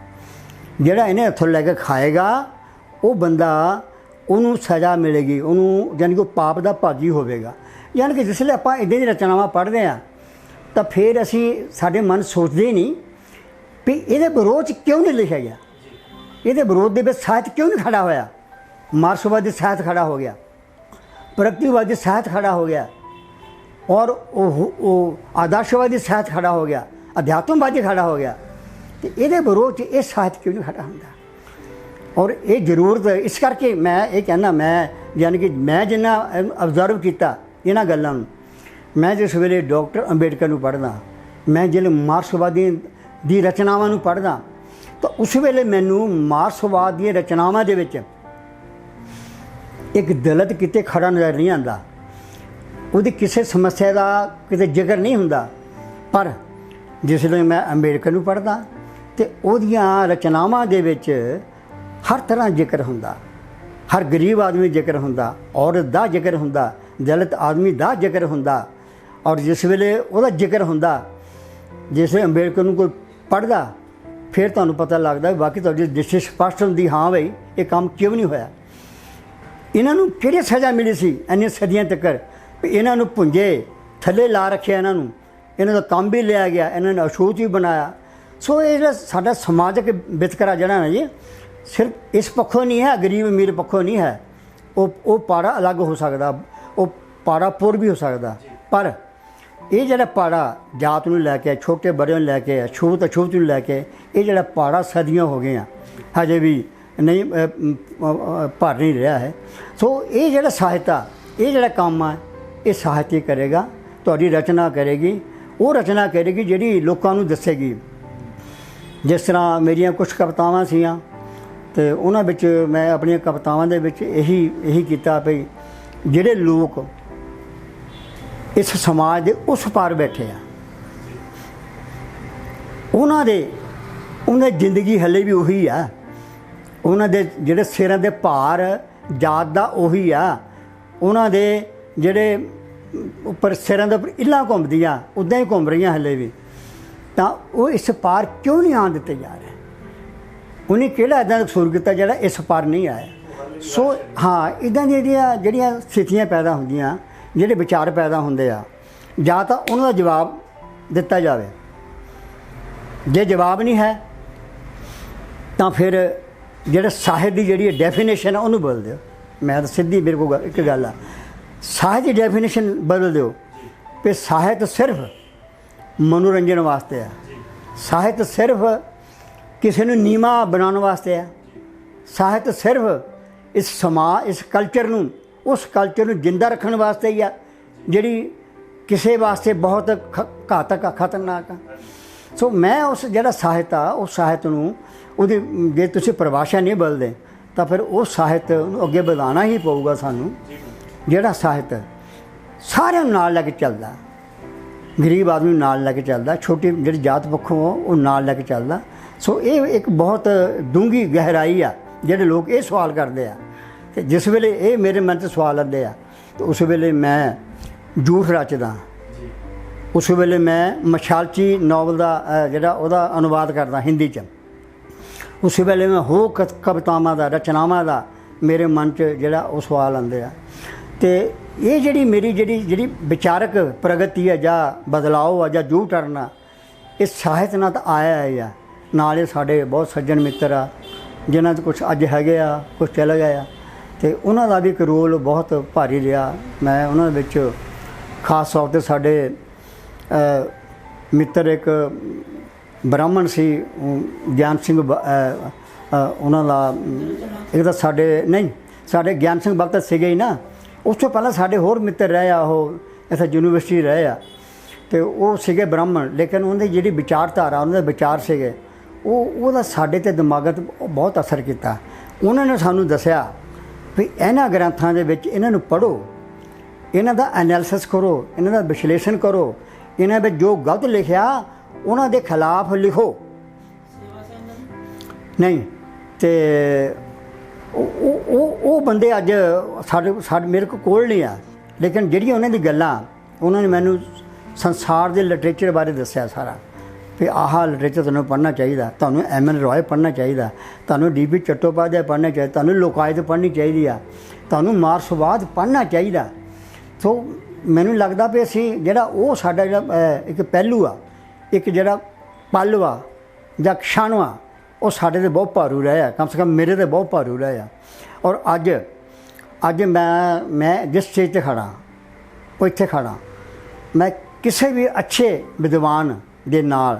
जिहड़ा इन्हें हथों लैके खाएगा वो बंदा ਉਹਨੂੰ ਸਜ਼ਾ ਮਿਲੇਗੀ, ਉਹਨੂੰ ਯਾਨੀ ਕਿ ਪਾਪ ਦਾ ਭਾਗੀ ਹੋਵੇਗਾ। ਯਾਨੀ ਕਿ ਜਿਸ ਵੇਲੇ ਆਪਾਂ ਇੱਦਾਂ ਦੀ ਰਚਨਾਵਾਂ ਪੜ੍ਹਦੇ ਹਾਂ ਤਾਂ ਫਿਰ ਅਸੀਂ ਸਾਡੇ ਮਨ ਸੋਚਦੇ ਹੀ ਨਹੀਂ ਵੀ ਇਹਦੇ ਵਿਰੋਧ 'ਚ ਕਿਉਂ ਨਹੀਂ ਲਿਖਿਆ ਗਿਆ, ਇਹਦੇ ਵਿਰੋਧ ਦੇ ਵਿੱਚ ਸਾਹਿਤ ਕਿਉਂ ਨਹੀਂ ਖੜਾ ਹੋਇਆ। ਮਾਰਕਸਵਾਦੀ ਸਾਹਿਤ ਖੜਾ ਹੋ ਗਿਆ, ਪ੍ਰਗਤੀਵਾਦੀ ਸਾਹਿਤ ਖੜਾ ਹੋ ਗਿਆ, ਔਰ ਉਹ ਆਦਰਸ਼ਵਾਦੀ ਸਾਹਿਤ ਖੜਾ ਹੋ ਗਿਆ, ਅਧਿਆਤਮਵਾਦੀ ਖੜਾ ਹੋ ਗਿਆ, ਅਤੇ ਇਹਦੇ ਵਿਰੋਧ 'ਚ ਇਹ ਸਾਹਿਤ ਕਿਉਂ ਨਹੀਂ ਖੜਾ ਹੁੰਦਾ। और ये जरूरत इस करके मैं ये कहना, मैं यानी कि मैं जिन्ना ऑबजर्व किया इन्हां गल्लां नूं, मैं जिस वेले डॉक्टर अंबेडकर नूं पढ़दा, मैं जिहड़े मार्क्सवादी दी रचनावां नूं पढ़दा तो उस वेले मैनूं मार्क्सवाद दी रचनावां दे विच एक दलित किते खड़ा नज़र नहीं आंदा, उहदी किसी समस्या का किते जिक्र नहीं हुंदा। पर जिस वेले मैं अंबेडकर नूं पढ़दा ते उहदियां रचनावां दे विच हर तरह जिक्र होंदा, हर गरीब आदमी जिक्र होंदा, औरत दा जिक्र होंदा, दलित आदमी दा जिक्र होंदा। और जिस वेले उहदा जिक्र होंदा, जिस वेले अंबेडकर नूं कोई पढ़दा फिर तुहानूं पता लगदा बाकी तुहाडी दृष्टि स्पष्ट हुंदी, हाँ बई ये काम क्यों नहीं होया। इन्हां नूं किहड़ी सज़ा मिली सी इन्नियां सदियां तक, इन्हां नूं भुंजे थल्ले ला रखिया, इन्हां दा काम भी लिया गया, इन्हां ने अछूत भी बनाया। सो ये जिहड़ा साडा समाजिक वितकरा जिहड़ा ना जी सिर्फ इस पक्षों नहीं है, गरीब अमीर पक्षों नहीं है, वो पाड़ा अलग हो सकता, वो पाड़ा पुर भी हो सकता। पर ये जिहड़ा पाड़ा जात नूं लैके, छोटे बड़े नूं लैके, अछूत नूं लैके, ये जिहड़ा पाड़ा सदियां हो गई हजे भी नहीं भर नहीं रहा है। सो ये जिहड़ा साहित्य आ, ये जिहड़ा काम है, ये साहित्य करेगा, तुहाडी रचना करेगी, वो रचना करेगी जिहड़ी लोकां नूं दस्सेगी। जिस तरह मेरियां कुछ कवितावां सीआं तो उन्हां विच मैं अपनी कवितावां दे विच यही किया भी जिहड़े लोग इस समाज के उस पार बैठे आ, उन्हां जिंदगी हले भी उही आ, उन्हां दे जिहड़े सिरां दे भार जात दा उही आ, उन्हां दे जिहड़े उपर सिरां दे उपर इल्लां घुमदियां उदां ही घुम रहीआं हले भी, तां वो इस पार क्यों नहीं आन दित्ते जा रहे। उन्हें किहड़ा इदां दा कसूर कीता जिहड़ा इस पार नहीं आया। सो हाँ, इदां दियां जिहड़ियां स्थितियां पैदा होंदियां, जिहड़े विचार पैदा होंदे आ, जां तां उन्हां दा जवाब दित्ता जावे, जे जवाब नहीं है तां फिर जिहड़ा साहित्य की जिहड़ी डेफिनेशन है उन्होंने बदल दिओ। मैं तो सीधी मेरे को एक गल आ, साहित्य की डेफिनेशन बदल दिओ कि साहित्य सिर्फ मनोरंजन वास्ते है, साहित्य सिर्फ किसी नूं नीवा बनाने वास्ते है, साहित्य सिर्फ इस समाज इस कल्चर नूं उस कल्चर नूं जिंदा रखने वास्ते ही आ जिहड़ी किसी वास्ते बहुत घातक खतरनाक आ। सो मैं उस जिहड़ा साहित्य आ उस साहित्य नूं उहदी जे तुसीं परिभाषा नहीं बदलदे तां फिर उस साहित्य नूं अगे वधाउणा ही पऊगा सानूं, जिहड़ा साहित्य सारिਆਂ ਨੂੰ नाल लैके चलदा, गरीब आदमी नाल लैके चलदा, छोटी जिहड़ी जात पक्षों वो नाल लैके चलदा। सो ये एक बहुत डूंगी गहराई आ जिहड़े लोग ये सवाल करते हैं। तो जिस वेले ये मेरे मन से सवाल आते हैं तो उस वेले मैं झूठ रचदा, उस वेले मैं मशालची नॉवल का जिहड़ा उहदा अनुवाद करदा हिंदी च, उस वेले मैं हो कवितावां दा रचनावां दा मेरे मन च जिहड़ा वो सवाल आते हैं। तो ये जिहड़ी मेरी जिहड़ी विचारक प्रगति है जां बदलाव है जां जू टरना, इस साहित्य नाल तां आया है। नाले साढ़े बहुत सज्जन मित्र आ जिन्हां दे कुछ अज हैगे आ, कुछ चले गए आ, तो उन्हां दा भी एक रोल बहुत भारी रहा। मैं उन्हां विच खास तौर पर साढ़े मित्र एक ब्राह्मण सी ज्ञान सिंह उन्हों का एक तो साढ़े नहीं साढ़े ज्ञान सिंह भगत सीगे ही ना। उस तो पहले साढ़े होर मित्र रहे आ वो इत्थे यूनीवर्सिटी रहे आ तो वो सीगे ब्राह्मण, लेकिन उन्होंने जी विचारधारा उन्होंने विचार सीगे वो साढ़े ते दिमाग ते बहुत असर किया। उन्होंने सानू दसिया भी इन्हां ग्रंथां दे विच इन्हां नूं पढ़ो, इन्हां दा एनालिसिस करो, इन्हां दा विश्लेषण करो, इन्हां विच जो गलत लिखिया उन्हां दे खिलाफ लिखो। नहीं ते वो बंदे अज साडे मेरे कोल नहीं आ, लेकिन जिहड़ियां उन्हां दी गल्लां उन्होंने मैनू संसार के लिटरेचर बारे दसिया सारा भी आह लिटरेचर तुहानूं पढ़ना चाहिए, तुहानूं एम.एन. रॉय पढ़ना चाहिए, तुहानूं डी.पी. चट्टोपाध्याय पढ़ना चाहिए, तुहानूं लोकायत पढ़नी चाहिए आ, तुहानूं मार्क्सवाद पढ़ना चाहिए। तो मैनूं लगदा भी असीं जिहड़ा वो साडा जिहड़ा एक पहलू आ, एक जिहड़ा पल वा जां क्षण वा, वो साडे ते बहुत भारू रहा, कम से कम मेरे ते बहुत भारू रहा। और अज मैं जिस स्टेज ते खड़ा वो इत्थे खड़ा, मैं किसी भी अच्छे विद्वान दे नाल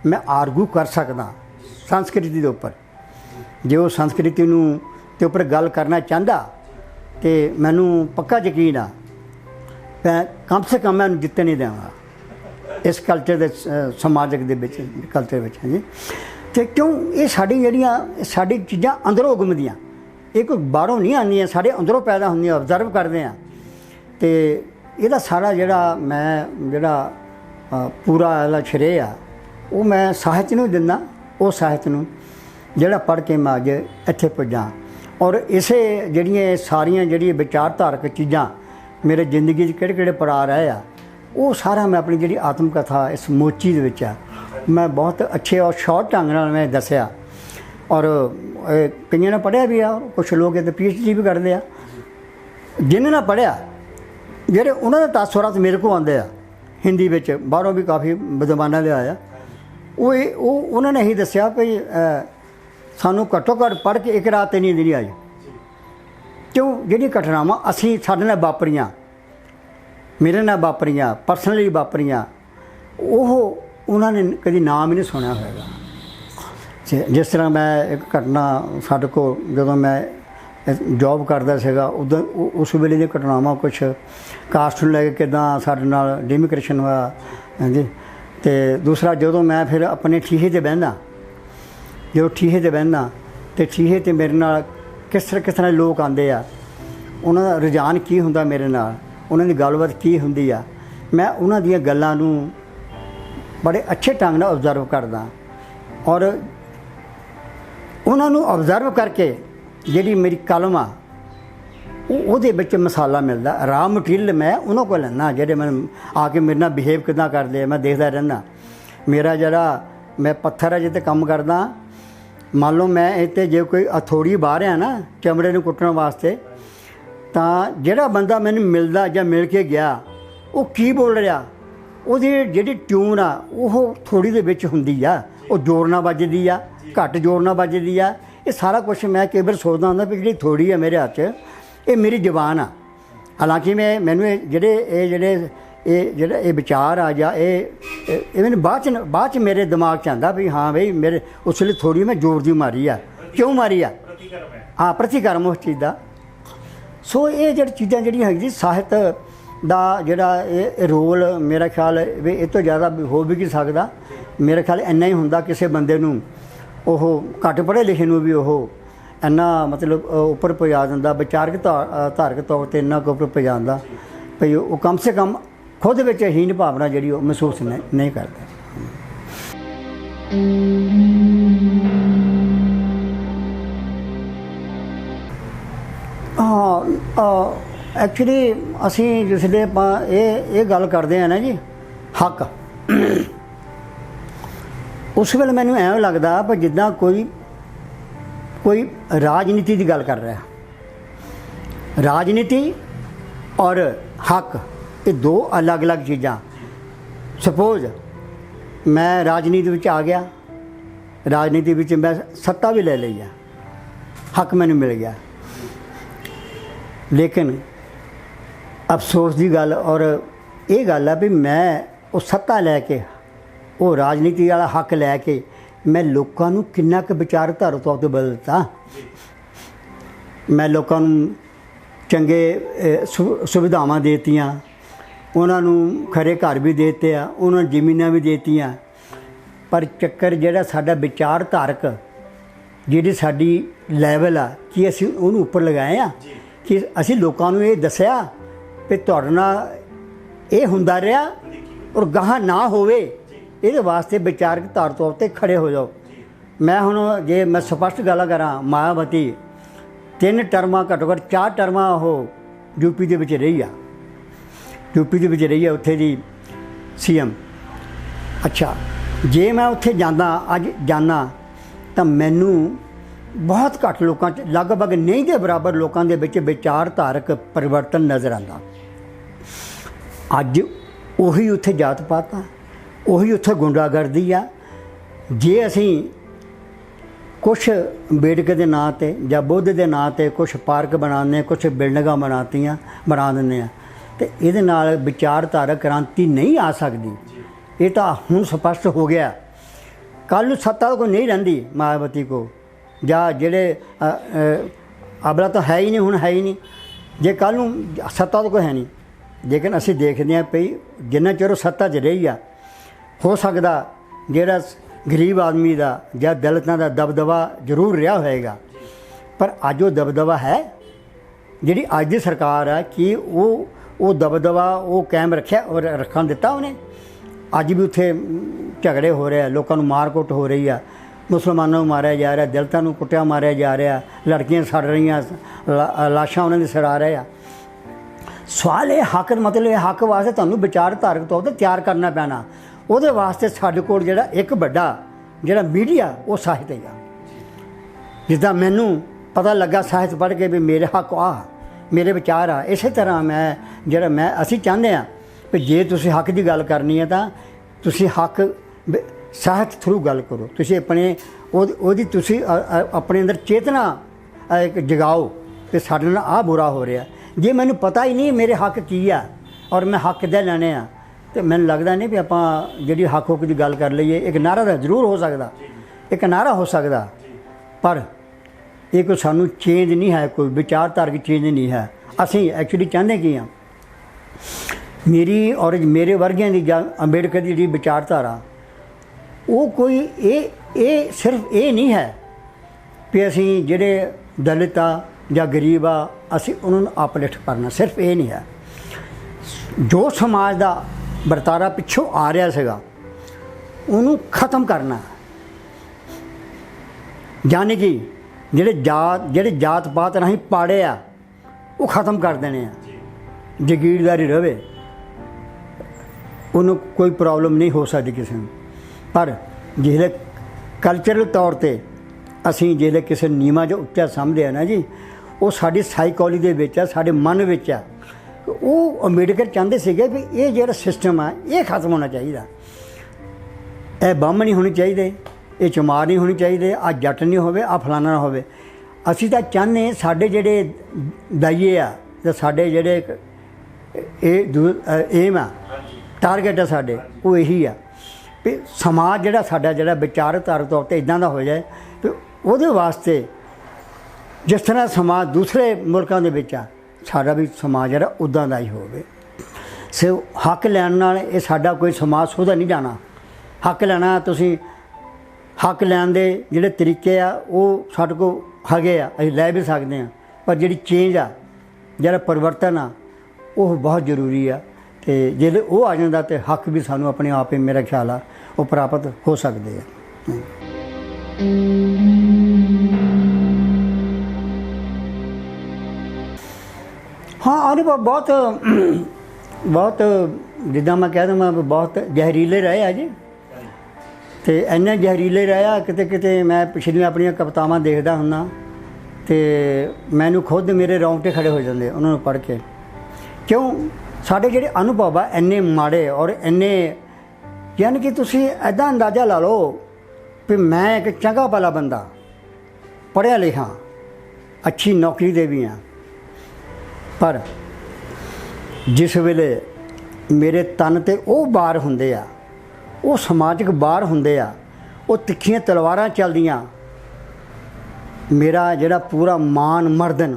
मैं आर्गू कर सकदा संस्कृति के उपर। जे वो संस्कृति नूं ते उपर गल करना चाहता तो मैनू पक्का यकीन आ मैं कम से कम मैं जित्ते नहीं देवांगा इस कल्चर के समाजिक दे विच कल्चर विच जी। तो क्यों ये साडी जिहड़ियां साडी चीज़ां अंदरों उगमदियां, ये कोई बाहरों नहीं आंदियां, साडे अंदरों पैदा होंदियां, ऑबजर्व करते हैं। तो इहदा सारा जिहड़ा मैं जिहड़ा पूरा इहदा श्रेय आ वो मैं साहित्य नूं दिंदा, वो साहित्य नूं जिहड़ा पढ़ के मैं अज इत्थे पुज्जा। और इसे जिहड़ियां सारियां जिहड़ियां विचारधारक चीज़ां मेरे जिंदगी किहड़े पड़ा रहे आ, वो सारा मैं अपनी जिहड़ी आत्म कथा इस मोची दे विच आ मैं बहुत अच्छे और शॉर्ट ढंग नाल मैं दसिया। और कईयां ने पढ़िया भी आ, कुछ लोग इत्थे PhD भी करते हैं। जिन्होंने पढ़िया जेह्ड़े उन्होंने तासुरात मेरे को आते आ हिंदी विच, बाहरों भी काफ़ी विद्वानां दे आया, वो उन्होंने ही दसिया भी सानू घट्टो घट्ट पढ़ के एक रात नींद नहीं आई। क्यों जिहड़ी घटनावां असीं साडे नाल वापरियां, मेरे नाल वापरियां, परसनली वापरियां, उन्होंने कभी नाम ही नहीं सुनिया होगा। जिस तरह मैं एक घटना साडे को जदों मैं जॉब करदा सीगा उदों उस वेले दी घटनावां कुछ कास्ट नूं लैके किदां साडे नाल डिमिक्रेशन होया जी। तो दूसरा जदों मैं फिर अपने ठीहे ते बहिंदा, जो ठीहे ते बहिंदा तो ठीहे ते मेरे नाल किस तरह लोग आते आ, उन्हां दा रुझान की हुंदा मेरे नाल, उन्हां दी गलबात की हुंदी आ, मैं उन्हां दीयां गल्लां नूं बड़े अच्छे ढंग नाल ऑबजर्व करदा। और उन्हां नूं ऑबजर्व करके जिहड़ी मेरी कलम आ ਉਹਦੇ ਵਿੱਚ मसाला मिलता, रॉ मटीरियल मैं उन्होंने को लैना, जेह्ड़े मैं आके मेरे नाल बिहेव किदां करदे मैं देखदा रहिंदा। मेरा जिहड़ा मैं पत्थर है जिते कम करदा, मान लो मैं इत्ते जे कोई हथौड़ी बाहर आ ना चमड़े नूं कुट्टण वास्ते, तां जिहड़ा बंदा मैनूं मिलदा जां मिल के गया वो की बोल रहा, ਉਹਦੀ ਜਿਹੜੀ ट्यून आ ਉਹ थोड़ी ਦੇ ਵਿੱਚ ਹੁੰਦੀ ਆ, ਉਹ ਜ਼ੋਰ ਨਾਲ ਵੱਜਦੀ ਆ, ਘੱਟ ਜ਼ੋਰ ਨਾਲ ਵੱਜਦੀ ਆ। ਇਹ ਸਾਰਾ ਕੁਛ ਮੈਂ ਕਈ ਵਾਰ ਸੋਚਦਾ ਹੁੰਦਾ ਵੀ ਜਿਹੜੀ ਥੋੜੀ ਆ ਮੇਰੇ ਹੱਥ 'ਚ ਇਹ ਮੇਰੀ ਜ਼ਬਾਨ ਆ। ਹਾਲਾਂਕਿ ਮੈਨੂੰ ਜਿਹੜਾ ਇਹ ਵਿਚਾਰ ਆ ਜਾਂ ਇਹ ਮੈਨੂੰ ਬਾਅਦ 'ਚ ਮੇਰੇ ਦਿਮਾਗ 'ਚ ਆਉਂਦਾ ਵੀ ਹਾਂ ਬਈ ਮੇਰੇ ਉਸ ਵੇਲੇ ਥੋੜੀ ਮੈਂ ਜ਼ੋਰ ਦੀ ਮਾਰੀ ਆ, ਕਿਉਂ ਮਾਰੀ ਆ, ਹਾਂ ਪ੍ਰਤੀਕਰਮ ਉਸ ਚੀਜ਼ ਦਾ। ਸੋ ਇਹ ਜਿਹੜੀ ਚੀਜ਼ਾਂ ਜਿਹੜੀਆਂ ਹੈਗੀ ਸਾਹਿਤ ਦਾ ਜਿਹੜਾ ਇਹ ਰੋਲ ਮੇਰਾ ਖਿਆਲ ਵੀ ਇਹ ਤੋਂ ਜ਼ਿਆਦਾ ਹੋ ਵੀ ਕੀ ਸਕਦਾ। ਮੇਰਾ ਖਿਆਲ ਇੰਨਾ ਹੀ ਹੁੰਦਾ ਕਿਸੇ ਬੰਦੇ ਨੂੰ ਉਹ ਘੱਟ ਪੜ੍ਹੇ ਲਿਖੇ ਨੂੰ ਵੀ ਉਹ ਇੰਨਾ ਮਤਲਬ ਉੱਪਰ ਪਹੁੰਚਾ ਦਿੰਦਾ, ਵਿਚਾਰਕ ਧਾਰਕ ਤੌਰ 'ਤੇ ਇੰਨਾ ਕੁ ਉੱਪਰ ਪਹੁੰਚਾ ਦਿੰਦਾ ਭਈ ਉਹ ਕਮ ਸੇ ਕਮ ਖੁਦ ਵਿੱਚ ਹੀਨ ਭਾਵਨਾ ਜਿਹੜੀ ਉਹ ਮਹਿਸੂਸ ਨਹੀਂ ਕਰਦਾ। एक्चुअली असी जिसले ये गल करते हैं ना जी हक, उस वेले मैनू ऐं लगता पर जिदा कोई राजनीति की गल कर रहा, राजनीति और हक ये दो अलग अलग चीज़ां। सपोज मैं राजनीति में आ गया, राजनीति में मैं सत्ता भी ले ली है, हक मैनू मिल गया, लेकिन अफसोस की गल और ਇਹ ਗੱਲ ਆ ਵੀ ਮੈਂ ਉਹ ਸੱਤਾ ਲੈ ਕੇ, ਉਹ ਰਾਜਨੀਤੀ ਵਾਲਾ ਹੱਕ ਲੈ ਕੇ ਮੈਂ ਲੋਕਾਂ ਨੂੰ ਕਿੰਨਾ ਕੁ ਵਿਚਾਰਧਾਰਾ ਤੌਰ 'ਤੇ ਬਦਲਤਾ। ਮੈਂ ਲੋਕਾਂ ਨੂੰ ਚੰਗੇ ਸੁਵਿਧਾਵਾਂ ਦੇ ਦਿੱਤੀਆਂ, ਉਹਨਾਂ ਨੂੰ ਖਰੇ ਘਰ ਵੀ ਦੇ ਦਿੱਤੇ ਆ, ਉਹਨਾਂ ਨੂੰ ਜ਼ਮੀਨਾਂ ਵੀ ਦੇ ਦਿੱਤੀਆਂ। ਪਰ ਚੱਕਰ ਜਿਹੜਾ ਸਾਡਾ ਵਿਚਾਰਧਾਰਕ ਜਿਹੜੀ ਸਾਡੀ ਲੈਵਲ ਆ, ਕਿ ਅਸੀਂ ਉਹਨੂੰ ਉੱਪਰ ਲਗਾਏ ਆ, ਕਿ ਅਸੀਂ ਲੋਕਾਂ ਨੂੰ ਇਹ ਦੱਸਿਆ ਵੀ ਤੁਹਾਡੇ ਨਾਲ ਇਹ ਹੁੰਦਾ ਰਿਹਾ ਔਰ ਗਾਹਾਂ ਨਾ ਹੋਵੇ, ਇਹਦੇ ਵਾਸਤੇ ਵਿਚਾਰਕ ਧਾਰ ਤੌਰ 'ਤੇ ਖੜੇ ਹੋ ਜਾਓ। ਮੈਂ ਹੁਣ ਜੇ ਮੈਂ ਸਪਸ਼ਟ ਗੱਲ ਕਰਾਂ, ਮਾਇਆਵਤੀ 3 ਟਰਮਾਂ ਘੱਟੋ ਘੱਟ 4 ਟਰਮਾਂ ਉਹ ਯੂਪੀ ਦੇ ਵਿੱਚ ਰਹੀ ਆ, ਯੂਪੀ ਦੇ ਵਿੱਚ ਰਹੀ ਆ ਉੱਥੇ ਦੀ CM। ਅੱਛਾ, ਜੇ ਮੈਂ ਉੱਥੇ ਜਾਂਦਾ, ਅੱਜ ਜਾਂਦਾ, ਤਾਂ ਮੈਨੂੰ ਬਹੁਤ ਘੱਟ ਲੋਕਾਂ 'ਚ, ਲਗਭਗ ਨਹੀਂ ਦੇ ਬਰਾਬਰ ਲੋਕਾਂ ਦੇ ਵਿੱਚ ਵਿਚਾਰਧਾਰਕ ਪਰਿਵਰਤਨ ਨਜ਼ਰ ਆਉਂਦਾ। ਅੱਜ ਉਹੀ ਉੱਥੇ ਜਾਤ ਪਾਤ ਆ, ਉਹੀ ਉੱਥੇ ਗੁੰਡਾਗਰਦੀ ਆ। ਜੇ ਅਸੀਂ ਕੁਛ ਅੰਬੇਡਕਰ ਦੇ ਨਾਂ 'ਤੇ ਜਾਂ ਬੁੱਧ ਦੇ ਨਾਂ 'ਤੇ ਕੁਛ ਪਾਰਕ ਬਣਾਉਂਦੇ, ਕੁਛ ਬਿਲਡਿੰਗਾਂ ਬਣਾ ਦਿੰਦੇ ਆ, ਅਤੇ ਇਹਦੇ ਨਾਲ ਵਿਚਾਰਧਾਰਕ ਕ੍ਰਾਂਤੀ ਨਹੀਂ ਆ ਸਕਦੀ। ਇਹ ਤਾਂ ਹੁਣ ਸਪਸ਼ਟ ਹੋ ਗਿਆ। ਕੱਲ੍ਹ ਨੂੰ ਸੱਤਾ ਕੋਈ ਨਹੀਂ ਰਹਿੰਦੀ ਮਾਇਆਵਤੀ ਕੋ, ਜਾਂ ਜਿਹੜੇ ਅਬਲਾ ਤਾਂ ਹੈ ਹੀ ਨਹੀਂ, ਹੁਣ ਹੈ ਹੀ ਨਹੀਂ। ਜੇ ਕੱਲ੍ਹ ਨੂੰ ਸੱਤਾ ਤਾਂ ਕੋਈ ਹੈ ਨਹੀਂ, ਲੇਕਿਨ ਅਸੀਂ ਦੇਖਦੇ ਹਾਂ ਪਈ ਜਿੰਨਾ ਚਿਰ ਉਹ ਸੱਤਾ 'ਚ ਰਹੀ ਆ, ਹੋ ਸਕਦਾ ਜਿਹੜਾ ਗਰੀਬ ਆਦਮੀ ਦਾ ਜਾਂ ਦਲਿਤਾਂ ਦਾ ਦਬਦਬਾ ਜ਼ਰੂਰ ਰਿਹਾ ਹੋਏਗਾ, ਪਰ ਅੱਜ ਉਹ ਦਬਦਬਾ ਹੈ। ਜਿਹੜੀ ਅੱਜ ਦੀ ਸਰਕਾਰ ਆ, ਕਿ ਉਹ ਦਬਦਬਾ ਉਹ ਕਾਇਮ ਰੱਖਿਆ ਔਰ ਰੱਖਣ ਦਿੱਤਾ ਉਹਨੇ। ਅੱਜ ਵੀ ਉੱਥੇ ਝਗੜੇ ਹੋ ਰਹੇ ਆ, ਲੋਕਾਂ ਨੂੰ ਮਾਰ ਕੁੱਟ ਹੋ ਰਹੀ ਆ, ਮੁਸਲਮਾਨਾਂ ਨੂੰ ਮਾਰਿਆ ਜਾ ਰਿਹਾ, ਦਲਿਤਾਂ ਨੂੰ ਕੁੱਟਿਆ ਮਾਰਿਆ ਜਾ ਰਿਹਾ, ਲੜਕੀਆਂ ਸੜ ਰਹੀਆਂ, ਲਾਸ਼ਾਂ ਉਹਨਾਂ ਦੀ ਸੜਾ ਰਹੇ ਆ। ਸਵਾਲ ਇਹ ਹੱਕ, ਮਤਲਬ ਇਹ ਹੱਕ ਵਾਸਤੇ ਤੁਹਾਨੂੰ ਵਿਚਾਰਧਾਰਕ ਤੌਰ 'ਤੇ ਤਿਆਰ ਕਰਨਾ ਪੈਣਾ। ਉਹਦੇ ਵਾਸਤੇ ਸਾਡੇ ਕੋਲ ਜਿਹੜਾ ਇੱਕ ਵੱਡਾ ਜਿਹੜਾ ਮੀਡੀਆ, ਉਹ ਸਾਹਿਤ ਹੈਗਾ। ਜਿੱਦਾਂ ਮੈਨੂੰ ਪਤਾ ਲੱਗਾ ਸਾਹਿਤ ਪੜ੍ਹ ਕੇ ਵੀ ਮੇਰੇ ਹੱਕ ਆ, ਮੇਰੇ ਵਿਚਾਰ ਆ, ਇਸੇ ਤਰ੍ਹਾਂ ਅਸੀਂ ਚਾਹੁੰਦੇ ਹਾਂ ਵੀ ਜੇ ਤੁਸੀਂ ਹੱਕ ਦੀ ਗੱਲ ਕਰਨੀ ਹੈ ਤਾਂ ਤੁਸੀਂ ਹੱਕ ਸਾਹਿਤ ਥਰੂ ਗੱਲ ਕਰੋ। ਤੁਸੀਂ ਉਹਦੀ ਤੁਸੀਂ ਆਪਣੇ ਅੰਦਰ ਚੇਤਨਾ ਇੱਕ ਜਗਾਓ ਕਿ ਸਾਡੇ ਨਾਲ ਆਹ ਬੁਰਾ ਹੋ ਰਿਹਾ। ਜੇ ਮੈਨੂੰ ਪਤਾ ਹੀ ਨਹੀਂ ਮੇਰੇ ਹੱਕ ਕੀ ਆ ਔਰ ਮੈਂ ਹੱਕ ਦੇ ਲੈਣੇ ਆ, ਤੇ ਮੈਨੂੰ ਲੱਗਦਾ ਨਹੀਂ ਵੀ ਆਪਾਂ ਜਿਹੜੀ ਹੱਕ ਹੁੱਕ ਦੀ ਗੱਲ ਕਰ ਲਈਏ। ਇੱਕ ਨਾਅਰਾ ਤਾਂ ਜ਼ਰੂਰ ਹੋ ਸਕਦਾ, ਇੱਕ ਨਾਅਰਾ ਹੋ ਸਕਦਾ, ਪਰ ਇਹ ਕੋਈ ਸਾਨੂੰ ਚੇਂਜ ਨਹੀਂ ਹੈ, ਕੋਈ ਵਿਚਾਰਧਾਰਕ ਚੇਂਜ ਨਹੀਂ ਹੈ। ਅਸੀਂ ਐਕਚੁਅਲੀ ਚਾਹੁੰਦੇ ਕੀ ਹਾਂ, ਮੇਰੀ ਔਰ ਮੇਰੇ ਵਰਗਿਆਂ ਦੀ ਜਾਂ ਅੰਬੇਡਕਰ ਦੀ ਜਿਹੜੀ ਵਿਚਾਰਧਾਰਾ, ਉਹ ਕੋਈ ਇਹ ਸਿਰਫ ਇਹ ਨਹੀਂ ਹੈ ਵੀ ਅਸੀਂ ਜਿਹੜੇ ਦਲਿਤ ਆ ਜਾਂ ਗਰੀਬ ਆ ਅਸੀਂ ਉਹਨਾਂ ਨੂੰ ਅਪਲਿਫਟ ਕਰਨਾ, ਸਿਰਫ ਇਹ ਨਹੀਂ ਹੈ। ਜੋ ਸਮਾਜ ਦਾ ਵਰਤਾਰਾ ਪਿੱਛੋਂ ਆ ਰਿਹਾ ਸੀਗਾ ਉਹਨੂੰ ਖ਼ਤਮ ਕਰਨਾ, ਯਾਨੀ ਕਿ ਜਿਹੜੇ ਜਾਤ ਪਾਤ ਰਾਹੀਂ ਪਾੜੇ ਆ ਉਹ ਖ਼ਤਮ ਕਰ ਦੇਣੇ ਆ। ਜਗੀਰਦਾਰੀ ਰਵੇ, ਉਹਨੂੰ ਕੋਈ ਪ੍ਰੋਬਲਮ ਨਹੀਂ ਹੋ ਸਕਦੀ ਕਿਸੇ ਨੂੰ। ਪਰ ਜਿਹੜੇ ਕਲਚਰਲ ਤੌਰ 'ਤੇ ਅਸੀਂ ਜਿਹੜੇ ਕਿਸੇ ਨੀਵਾਂ ਜੋ ਉੱਚਾ ਸਮਝਦੇ ਆ ਨਾ ਜੀ, ਉਹ ਸਾਡੀ ਸਾਈਕੋਲੋਜੀ ਦੇ ਵਿੱਚ ਆ, ਸਾਡੇ ਮਨ ਵਿੱਚ ਆ। ਉਹ ਅੰਬੇਡਕਰ ਚਾਹੁੰਦੇ ਸੀਗੇ ਵੀ ਇਹ ਜਿਹੜਾ ਸਿਸਟਮ ਆ ਇਹ ਖਤਮ ਹੋਣਾ ਚਾਹੀਦਾ। ਇਹ ਬੰਮ ਨਹੀਂ ਹੋਣੇ ਚਾਹੀਦੇ, ਇਹ ਚਮਾਰ ਨਹੀਂ ਹੋਣੀ ਚਾਹੀਦੇ, ਆਹ ਜੱਟ ਨਹੀਂ ਹੋਵੇ, ਆਹ ਫਲਾਣਾ ਨਾ ਹੋਵੇ। ਅਸੀਂ ਤਾਂ ਚਾਹੁੰਦੇ ਸਾਡੇ ਜਿਹੜੇ ਦਾਈਏ ਆ ਜਾਂ ਸਾਡੇ ਜਿਹੜੇ ਏਮ ਆ, ਟਾਰਗੇਟ ਆ ਸਾਡੇ, ਉਹ ਇਹੀ ਆ ਵੀ ਸਮਾਜ ਜਿਹੜਾ ਸਾਡਾ ਜਿਹੜਾ ਵਿਚਾਰਧਾਰਕ ਤੌਰ 'ਤੇ ਇੱਦਾਂ ਦਾ ਹੋ ਜਾਏ ਵੀ ਉਹਦੇ ਵਾਸਤੇ ਜਿਸ ਤਰ੍ਹਾਂ ਸਮਾਜ ਦੂਸਰੇ ਮੁਲਕਾਂ ਦੇ ਵਿੱਚ ਆ, ਸਾਡਾ ਵੀ ਸਮਾਜ ਜਿਹੜਾ ਉੱਦਾਂ ਦਾ ਹੀ ਹੋਵੇ। ਸੋ ਹੱਕ ਲੈਣ ਨਾਲ ਇਹ ਸਾਡਾ ਕੋਈ ਸਮਾਜ ਸੁਧਰ ਨਹੀਂ ਜਾਣਾ। ਹੱਕ ਲੈਣਾ, ਤੁਸੀਂ ਹੱਕ ਲੈਣ ਦੇ ਜਿਹੜੇ ਤਰੀਕੇ ਆ ਉਹ ਸਾਡੇ ਕੋਲ ਹੈਗੇ ਆ, ਅਸੀਂ ਲੈ ਵੀ ਸਕਦੇ ਹਾਂ, ਪਰ ਜਿਹੜੀ ਚੇਂਜ ਆ, ਜਿਹੜਾ ਪਰਿਵਰਤਨ ਆ, ਉਹ ਬਹੁਤ ਜ਼ਰੂਰੀ ਆ। ਅਤੇ ਜੇ ਉਹ ਆ ਜਾਂਦਾ ਤਾਂ ਹੱਕ ਵੀ ਸਾਨੂੰ ਆਪਣੇ ਆਪ ਹੀ, ਮੇਰਾ ਖਿਆਲ ਆ, ਉਹ ਪ੍ਰਾਪਤ ਹੋ ਸਕਦੇ ਆ। ਹਾਂ, ਅਨੁਭਵ ਬਹੁਤ ਜਿੱਦਾਂ ਮੈਂ ਕਹਿ ਦੇਵਾਂ ਬਹੁਤ ਜ਼ਹਿਰੀਲੇ ਰਹੇ ਆ ਜੀ। ਅਤੇ ਇੰਨੇ ਜ਼ਹਿਰੀਲੇ ਰਹੇ ਆ, ਕਿਤੇ ਮੈਂ ਪਿਛਲੀਆਂ ਆਪਣੀਆਂ ਕਵਿਤਾਵਾਂ ਦੇਖਦਾ ਹੁੰਦਾ ਅਤੇ ਮੈਨੂੰ ਖੁਦ ਮੇਰੇ ਰੌਂਗਟੇ ਖੜੇ ਹੋ ਜਾਂਦੇ ਉਹਨਾਂ ਨੂੰ ਪੜ੍ਹ ਕੇ। ਕਿਉਂ? ਸਾਡੇ ਜਿਹੜੇ ਅਨੁਭਵ ਆ ਇੰਨੇ ਮਾੜੇ ਔਰ ਇੰਨੇ, ਯਾਨੀ ਕਿ ਤੁਸੀਂ ਇੱਦਾਂ ਅੰਦਾਜ਼ਾ ਲਾ ਲਓ ਵੀ ਮੈਂ ਇੱਕ ਚੰਗਾ ਭਲਾ ਬੰਦਾ, ਪੜ੍ਹਿਆ ਲਿਖਾ, ਅੱਛੀ ਨੌਕਰੀ ਦੇ ਵੀ ਹਾਂ, ਪਰ ਜਿਸ ਵੇਲੇ ਮੇਰੇ ਤਨ ਤੇ ਉਹ ਬਾਰ ਹੁੰਦੇ ਆ, ਉਹ ਸਮਾਜਿਕ ਬਾਰ ਹੁੰਦੇ ਆ, ਉਹ ਤਿੱਖੀਆਂ ਤਲਵਾਰਾਂ ਚੱਲਦੀਆਂ। ਮੇਰਾ ਜਿਹੜਾ ਪੂਰਾ ਮਾਨ ਮਰਦਨ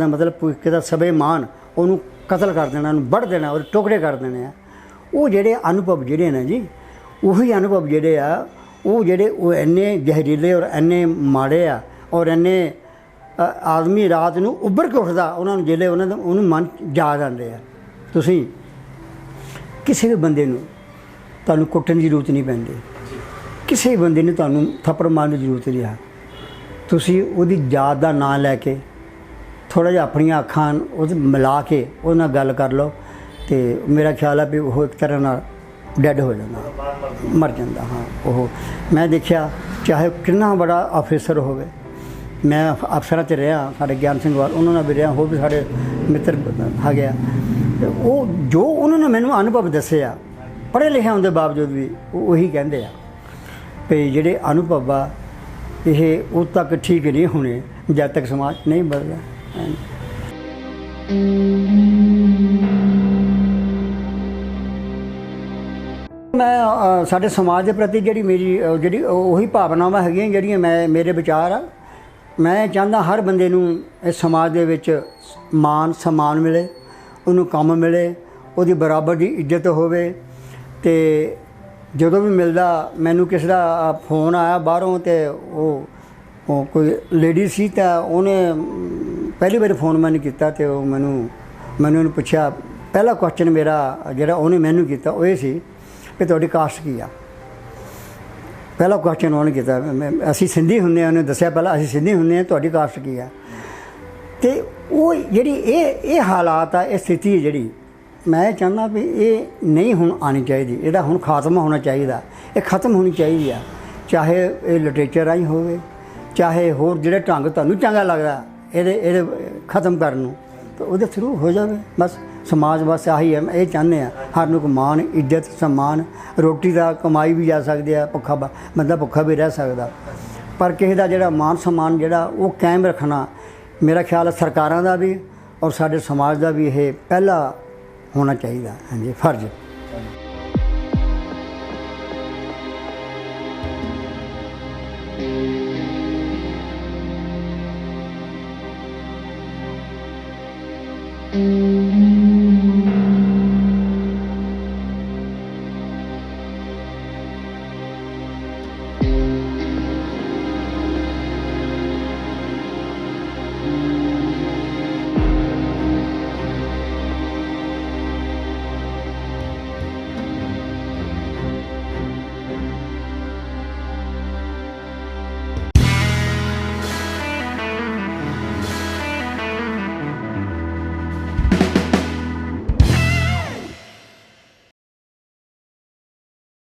ਮਤਲਬ ਕਿਹਦਾ ਸਭੇ ਮਾਨ, ਉਹਨੂੰ ਕਤਲ ਕਰ ਦੇਣਾ, ਉਹਨੂੰ ਵੱਢ ਦੇਣਾ, ਉਹਦੇ ਟੁਕੜੇ ਕਰ ਦੇਣੇ ਆ। ਉਹ ਜਿਹੜੇ ਅਨੁਭਵ ਜਿਹੜੇ ਨੇ ਜੀ, ਉਹੀ ਅਨੁਭਵ ਜਿਹੜੇ ਆ, ਉਹ ਇੰਨੇ ਜ਼ਹਿਰੀਲੇ ਔਰ ਇੰਨੇ ਮਾੜੇ ਆ, ਔਰ ਇੰਨੇ ਆਦਮੀ ਰਾਤ ਨੂੰ ਉੱਭਰ ਕੇ ਉੱਠਦਾ ਉਹਨਾਂ ਨੂੰ ਜਿਹੜੇ ਉਹਨੂੰ ਮਨ ਯਾਦ ਆਉਂਦੇ ਆ। ਤੁਸੀਂ ਕਿਸੇ ਵੀ ਬੰਦੇ ਨੂੰ ਤੁਹਾਨੂੰ ਕੁੱਟਣ ਦੀ ਜ਼ਰੂਰਤ ਨਹੀਂ ਪੈਂਦੀ, ਕਿਸੇ ਵੀ ਬੰਦੇ ਨੂੰ ਤੁਹਾਨੂੰ ਥੱਪੜ ਮਾਰਨ ਦੀ ਜ਼ਰੂਰਤ ਨਹੀਂ ਹੈ। ਤੁਸੀਂ ਉਹਦੀ ਯਾਦ ਦਾ ਨਾਂ ਲੈ ਕੇ ਥੋੜ੍ਹਾ ਜਿਹਾ ਆਪਣੀਆਂ ਅੱਖਾਂ ਉਹਦੇ ਮਿਲਾ ਕੇ ਉਹਦੇ ਨਾਲ ਗੱਲ ਕਰ ਲਓ, ਅਤੇ ਮੇਰਾ ਖਿਆਲ ਹੈ ਵੀ ਉਹ ਇੱਕ ਤਰ੍ਹਾਂ ਨਾਲ ਡੈਡ ਹੋ ਜਾਂਦਾ, ਮਰ ਜਾਂਦਾ। ਹਾਂ, ਉਹ ਮੈਂ ਦੇਖਿਆ, ਚਾਹੇ ਕਿੰਨਾ ਬੜਾ ਆਫਿਸਰ ਹੋਵੇ। ਮੈਂ ਅਫਸਰਾਂ 'ਚ ਰਿਹਾ, ਸਾਡੇ ਗਿਆਨ ਸਿੰਘ ਵਾਲ ਉਹਨਾਂ ਨਾਲ ਵੀ ਰਿਹਾ, ਹੋਰ ਵੀ ਸਾਡੇ ਮਿੱਤਰ ਹੈਗੇ ਆ। ਉਹ ਜੋ ਉਹਨਾਂ ਨੇ ਮੈਨੂੰ ਅਨੁਭਵ ਦੱਸੇ ਆ, ਪੜ੍ਹੇ ਲਿਖੇ ਹੋਣ ਦੇ ਬਾਵਜੂਦ ਵੀ ਉਹੀ ਕਹਿੰਦੇ ਆ ਵੀ ਜਿਹੜੇ ਅਨੁਭਵ ਆ ਇਹ ਉਦੋਂ ਤੱਕ ਠੀਕ ਨਹੀਂ ਹੋਣੇ ਜਦ ਤੱਕ ਸਮਾਜ ਨਹੀਂ ਬਦਲਦਾ। ਮੈਂ ਸਾਡੇ ਸਮਾਜ ਦੇ ਪ੍ਰਤੀ ਜਿਹੜੀ ਉਹੀ ਭਾਵਨਾਵਾਂ ਹੈਗੀਆਂ ਜਿਹੜੀਆਂ ਮੇਰੇ ਵਿਚਾਰ ਆ। ਮੈਂ ਚਾਹੁੰਦਾ ਹਰ ਬੰਦੇ ਨੂੰ ਇਸ ਸਮਾਜ ਦੇ ਵਿੱਚ ਮਾਨ ਸਨਮਾਨ ਮਿਲੇ, ਉਹਨੂੰ ਕੰਮ ਮਿਲੇ, ਉਹਦੀ ਬਰਾਬਰ ਦੀ ਇੱਜ਼ਤ ਹੋਵੇ। ਅਤੇ ਜਦੋਂ ਵੀ ਮਿਲਦਾ, ਮੈਨੂੰ ਕਿਸੇ ਦਾ ਫੋਨ ਆਇਆ ਬਾਹਰੋਂ, ਅਤੇ ਉਹ ਕੋਈ ਲੇਡੀ ਸੀ, ਤਾਂ ਉਹਨੇ ਪਹਿਲੀ ਵਾਰੀ ਫੋਨ ਮੈਨੂੰ ਕੀਤਾ, ਅਤੇ ਉਹ ਮੈਨੂੰ ਉਹਨੂੰ ਪੁੱਛਿਆ। ਪਹਿਲਾ ਕੁਐਸਚਨ ਮੇਰਾ ਜਿਹੜਾ ਉਹਨੇ ਮੈਨੂੰ ਕੀਤਾ ਉਹ ਇਹ ਸੀ ਕਿ ਤੁਹਾਡੀ ਕਾਸਟ ਕੀ ਆ। ਪਹਿਲਾ ਕੁਐਸਚਨ ਉਹਨੇ ਕੀਤਾ। ਅਸੀਂ ਸਿੰਧੀ ਹੁੰਦੇ ਹਾਂ, ਉਹਨੇ ਦੱਸਿਆ ਪਹਿਲਾਂ ਅਸੀਂ ਸਿੰਧੀ ਹੁੰਦੇ ਹਾਂ, ਤੁਹਾਡੀ ਕਾਸਟ ਕੀ ਆ। ਅਤੇ ਉਹ ਜਿਹੜੀ ਇਹ ਹਾਲਾਤ ਆ, ਇਹ ਸਥਿਤੀ ਜਿਹੜੀ ਮੈਂ ਚਾਹੁੰਦਾ ਵੀ ਇਹ ਨਹੀਂ ਹੁਣ ਆਉਣੀ ਚਾਹੀਦੀ, ਇਹਦਾ ਹੁਣ ਖਾਤਮਾ ਹੋਣਾ ਚਾਹੀਦਾ। ਇਹ ਖਤਮ ਹੋਣੀ ਚਾਹੀਦੀ ਆ, ਚਾਹੇ ਇਹ ਲਿਟਰੇਚਰ ਰਾਹੀਂ ਹੋਵੇ, ਚਾਹੇ ਹੋਰ ਜਿਹੜੇ ਢੰਗ ਤੁਹਾਨੂੰ ਚੰਗਾ ਲੱਗਦਾ ਇਹਦੇ ਖਤਮ ਕਰਨ ਨੂੰ, ਤਾਂ ਉਹਦੇ ਥਰੂ ਹੋ ਜਾਵੇ। ਬਸ ਸਮਾਜ ਬਸ ਆਹੀ ਹੈ, ਇਹ ਚਾਹੁੰਦੇ ਹਾਂ ਹਰ ਨੂੰ ਮਾਣ, ਇੱਜ਼ਤ, ਸਨਮਾਨ। ਰੋਟੀ ਦਾ ਕਮਾਈ ਵੀ ਜਾ ਸਕਦੀ ਆ, ਬੰਦਾ ਭੁੱਖਾ ਵੀ ਰਹਿ ਸਕਦਾ, ਪਰ ਕਿਸੇ ਦਾ ਜਿਹੜਾ ਮਾਣ ਸਨਮਾਨ ਜਿਹੜਾ ਉਹ ਕਾਇਮ ਰੱਖਣਾ ਮੇਰਾ ਖਿਆਲ ਸਰਕਾਰਾਂ ਦਾ ਵੀ ਔਰ ਸਾਡੇ ਸਮਾਜ ਦਾ ਵੀ ਇਹ ਪਹਿਲਾ ਹੋਣਾ ਚਾਹੀਦਾ। ਹਾਂਜੀ, ਫਰਜ਼।